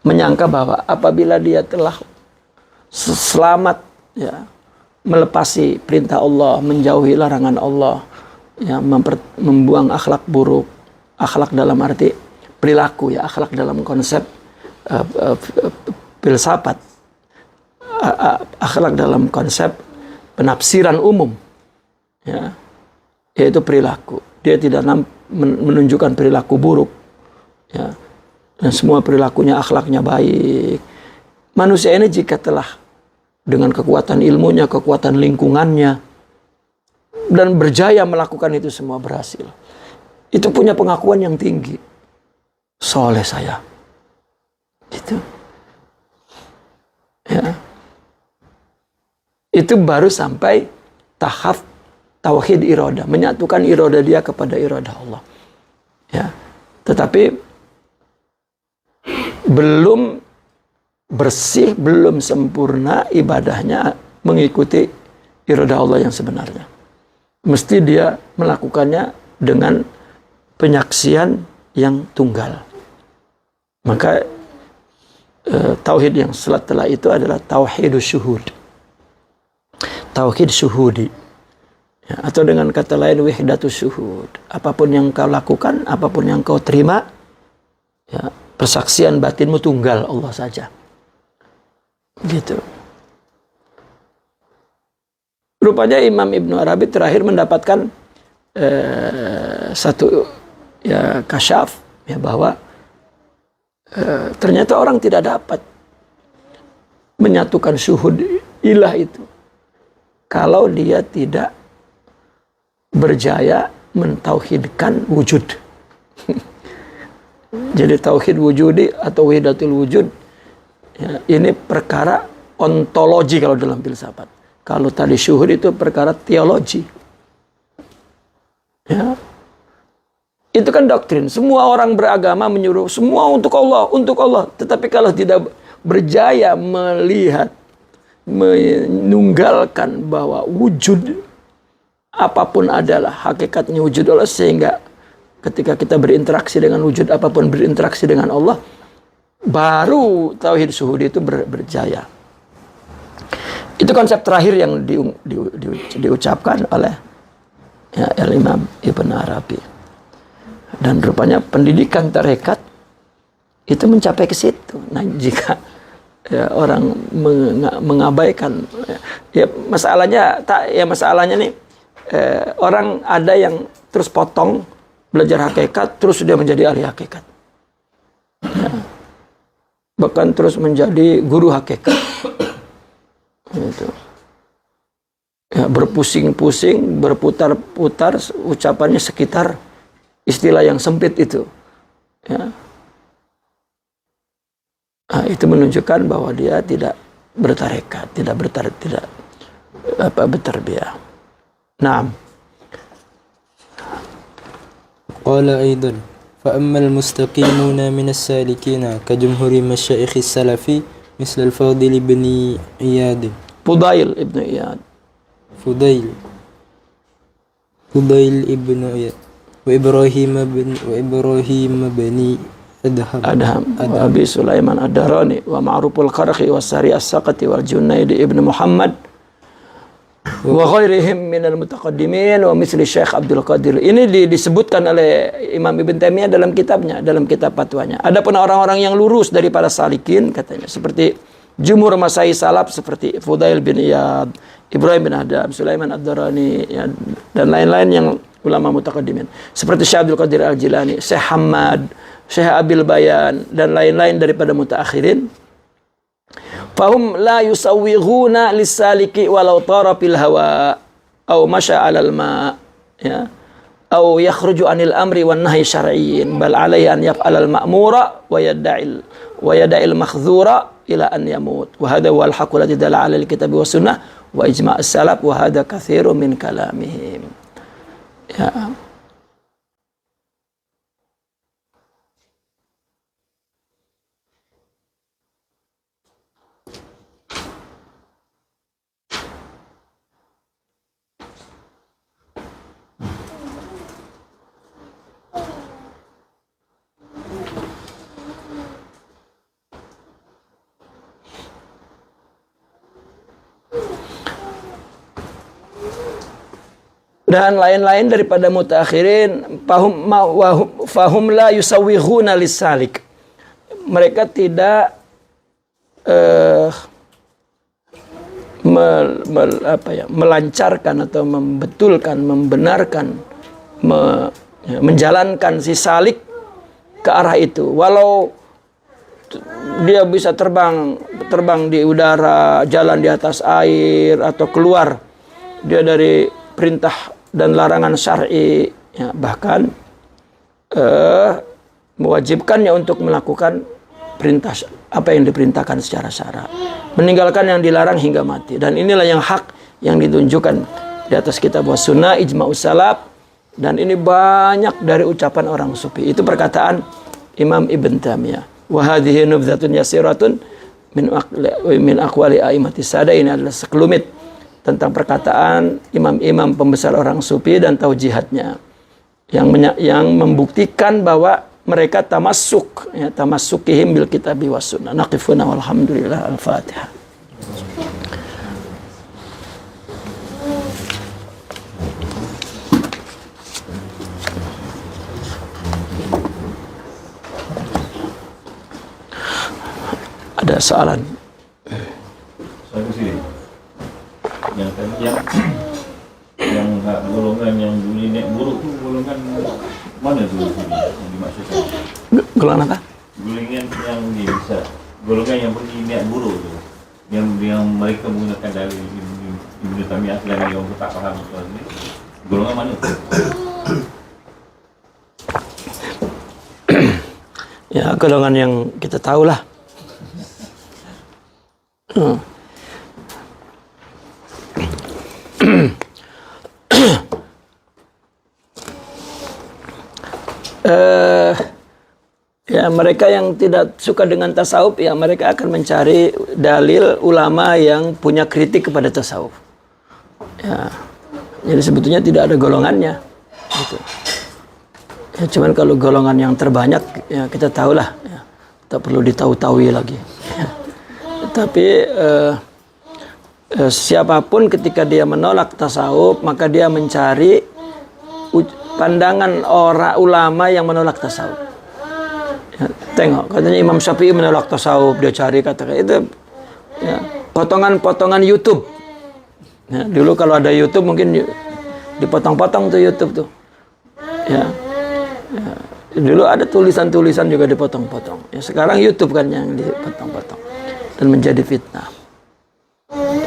menyangka bahwa apabila dia telah selamat, ya, melepasi perintah Allah, menjauhi larangan Allah, ya, membuang akhlak buruk, akhlak dalam arti perilaku, ya, akhlak dalam konsep filsafat, akhlak dalam konsep penafsiran umum, ya, yaitu perilaku. Dia tidak menunjukkan perilaku buruk, ya, dan semua perilakunya, akhlaknya baik. Manusia ini jika telah dengan kekuatan ilmunya, kekuatan lingkungannya, dan berjaya melakukan itu semua, berhasil, itu punya pengakuan yang tinggi. Soleh saya, gitu, ya. Itu baru sampai tahap tauhid iradah, menyatukan iradah dia kepada iradah Allah, ya. Tetapi belum bersih, belum sempurna ibadahnya mengikuti iradah Allah yang sebenarnya. Mesti dia melakukannya dengan penyaksian yang tunggal. Maka tauhid yang setelah itu adalah tauhidus syuhud, tauhid syuhudi, ya, atau dengan kata lain wahdatus syuhud. Apapun yang kau lakukan, apapun yang kau terima, ya, persaksian batinmu tunggal Allah saja, gitu. Rupanya Imam Ibnu Arabi terakhir mendapatkan satu, ya, kasyaf, ya, bahwa ternyata orang tidak dapat menyatukan syuhud ilah itu kalau dia tidak berjaya mentauhidkan wujud. Jadi tauhid wujudi atau wahidatul wujud, ya, ini perkara ontologi kalau dalam filsafat. Kalau tadi syuhud itu perkara teologi, ya. Itu kan doktrin. Semua orang beragama menyuruh semua untuk Allah, untuk Allah. Tetapi kalau tidak berjaya melihat, menunggalkan bahwa wujud apapun adalah hakikatnya wujud Allah, sehingga ketika kita berinteraksi dengan wujud apapun berinteraksi dengan Allah, baru tauhid syuhud itu berjaya. Itu konsep terakhir yang diucapkan oleh, ya, Imam Ibn Arabi. Dan rupanya pendidikan tarekat itu mencapai ke situ. Nah, jika, ya, orang mengabaikan, ya, masalahnya nih, orang ada yang terus potong belajar hakikat, terus dia menjadi ahli hakikat, ya. Bahkan terus menjadi guru hakikat, gitu. Ya, berpusing-pusing, berputar-putar, ucapannya sekitar istilah yang sempit itu, ya. Nah, itu menunjukkan bahwa dia tidak bertarekat, tidak bertarbiyah. Naam. Qala aidan fa ammal mustaqimuna min as-salikina ka jumhuri masyayikh as-salafi misal al-Fadil ibn Iyad, Fudail ibn Iyad, Fudail ibn Iyad, wa Ibrahim bani Adham, wa Abi Sulaiman Ad-Darani, wa Ma'ruful Qarqi, wa Sari As-Saqati, wal Junaid ibn Muhammad, wa ghairihim minal mutaqaddimin, wa misli Syekh Abdul Qadir. Ini disebutkan oleh Imam Ibn Taimiyah dalam kitabnya, dalam kitab fatwanya. Adapun orang-orang yang lurus dari para salikin, katanya, seperti jumhur masai salaf seperti Fudail bin Iyad, Ibrahim bin Adham, Sulaiman Ad-Darani, ya, dan lain-lain yang ulama mutaqaddimin. Seperti Syekh Abdul Qadir Al-Jilani, Syekh Hamad, Syekh Abil Bayan, dan lain-lain daripada mutaakhirin. Fahum la yusawwighuna lis-saliki walau tara fil hawa aw masya 'alal ma, ya, aw yakhruju 'anil amri wan nahyi syar'iyyin, bal 'alaihi an yaf'ala al-ma'mura wa yada'il mahdzura ila an yamut. Wa hadha wal haqqu alladhi dalla 'ala al-kitabi was sunnah wa ijma' as-salaf wa hadha katsirun min kalamihim. Ya. dan lain-lain daripada mutaakhirin. Fahum la yusawwighuna lis-salik. Mereka tidak melancarkan atau membetulkan, membenarkan, menjalankan si salik ke arah itu. Walau dia bisa terbang di udara, jalan di atas air, atau keluar dia dari perintah dan larangan syar'i, ya, bahkan mewajibkannya untuk melakukan perintah apa yang diperintahkan secara syara, meninggalkan yang dilarang hingga mati. Dan inilah yang hak yang ditunjukkan di atas kitab wa sunnah, ijma'us salaf, dan ini banyak dari ucapan orang sufi. Itu perkataan Imam Ibn Taimiyah. Wa hadhihi nubdzatun yasiratun min aqwali a'immatis sada. Ini adalah sekelumit tentang perkataan imam-imam pembesar orang sufi dan taujihatnya yang membuktikan bahwa mereka tamassuk, ya, tamassukihim bil kitabi was sunnah. Naqifuna walhamdulillah. Al-Fatihah. Ada soalan? Soal sini. Yang tadi yang golongan yang bunyi nek buruk tu golongan mana tu yang dimaksudkan? Golongan apa? Golongan yang ni bisa golongan yang bunyi niat buruk tu, yang mereka menggunakan dalil Ibnu Taimiyah dan yang tak faham soal ni. Golongan mana tu? Ya, golongan yang kita tahulah. Ya, mereka yang tidak suka dengan tasawuf, ya mereka akan mencari dalil ulama yang punya kritik kepada tasawuf. Ya, jadi sebetulnya tidak ada golongannya, gitu. Ya, cuman kalau golongan yang terbanyak, ya kita tahulah, ya, tak perlu ditahu-tahui lagi. Ya. Tapi siapapun ketika dia menolak tasawuf, maka dia mencari pandangan orang ulama yang menolak tasawuf. Ya, tengok, katanya Imam Syafi'i menolak tasawuf, dia cari kata itu, ya, potongan-potongan YouTube. Ya, dulu kalau ada YouTube mungkin dipotong-potong tuh YouTube tuh. Ya, ya, dulu ada tulisan-tulisan juga dipotong-potong. Ya, sekarang YouTube kan yang dipotong-potong dan menjadi fitnah.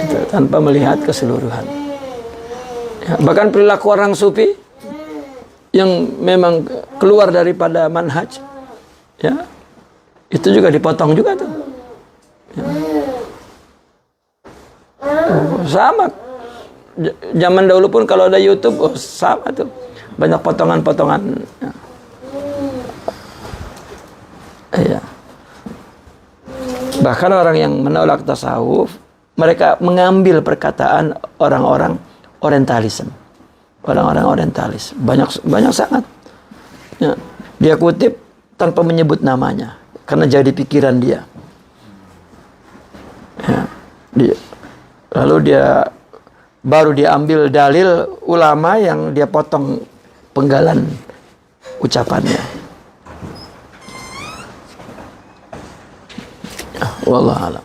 Itu, tanpa melihat keseluruhan. Ya, bahkan perilaku orang sufi yang memang keluar daripada manhaj, ya, itu juga dipotong juga tuh. Ya. Sama. Zaman dahulu pun kalau ada YouTube, sama tuh. Banyak potongan-potongan. Ya. Ya. Bahkan orang yang menolak tasawuf, mereka mengambil perkataan orang-orang orientalisme. Orang-orang orientalis. Banyak sangat. Ya. Dia kutip tanpa menyebut namanya, karena jadi pikiran dia. Ya. Lalu dia baru diambil dalil ulama yang dia potong penggalan ucapannya. Ya, wallahu a'lam.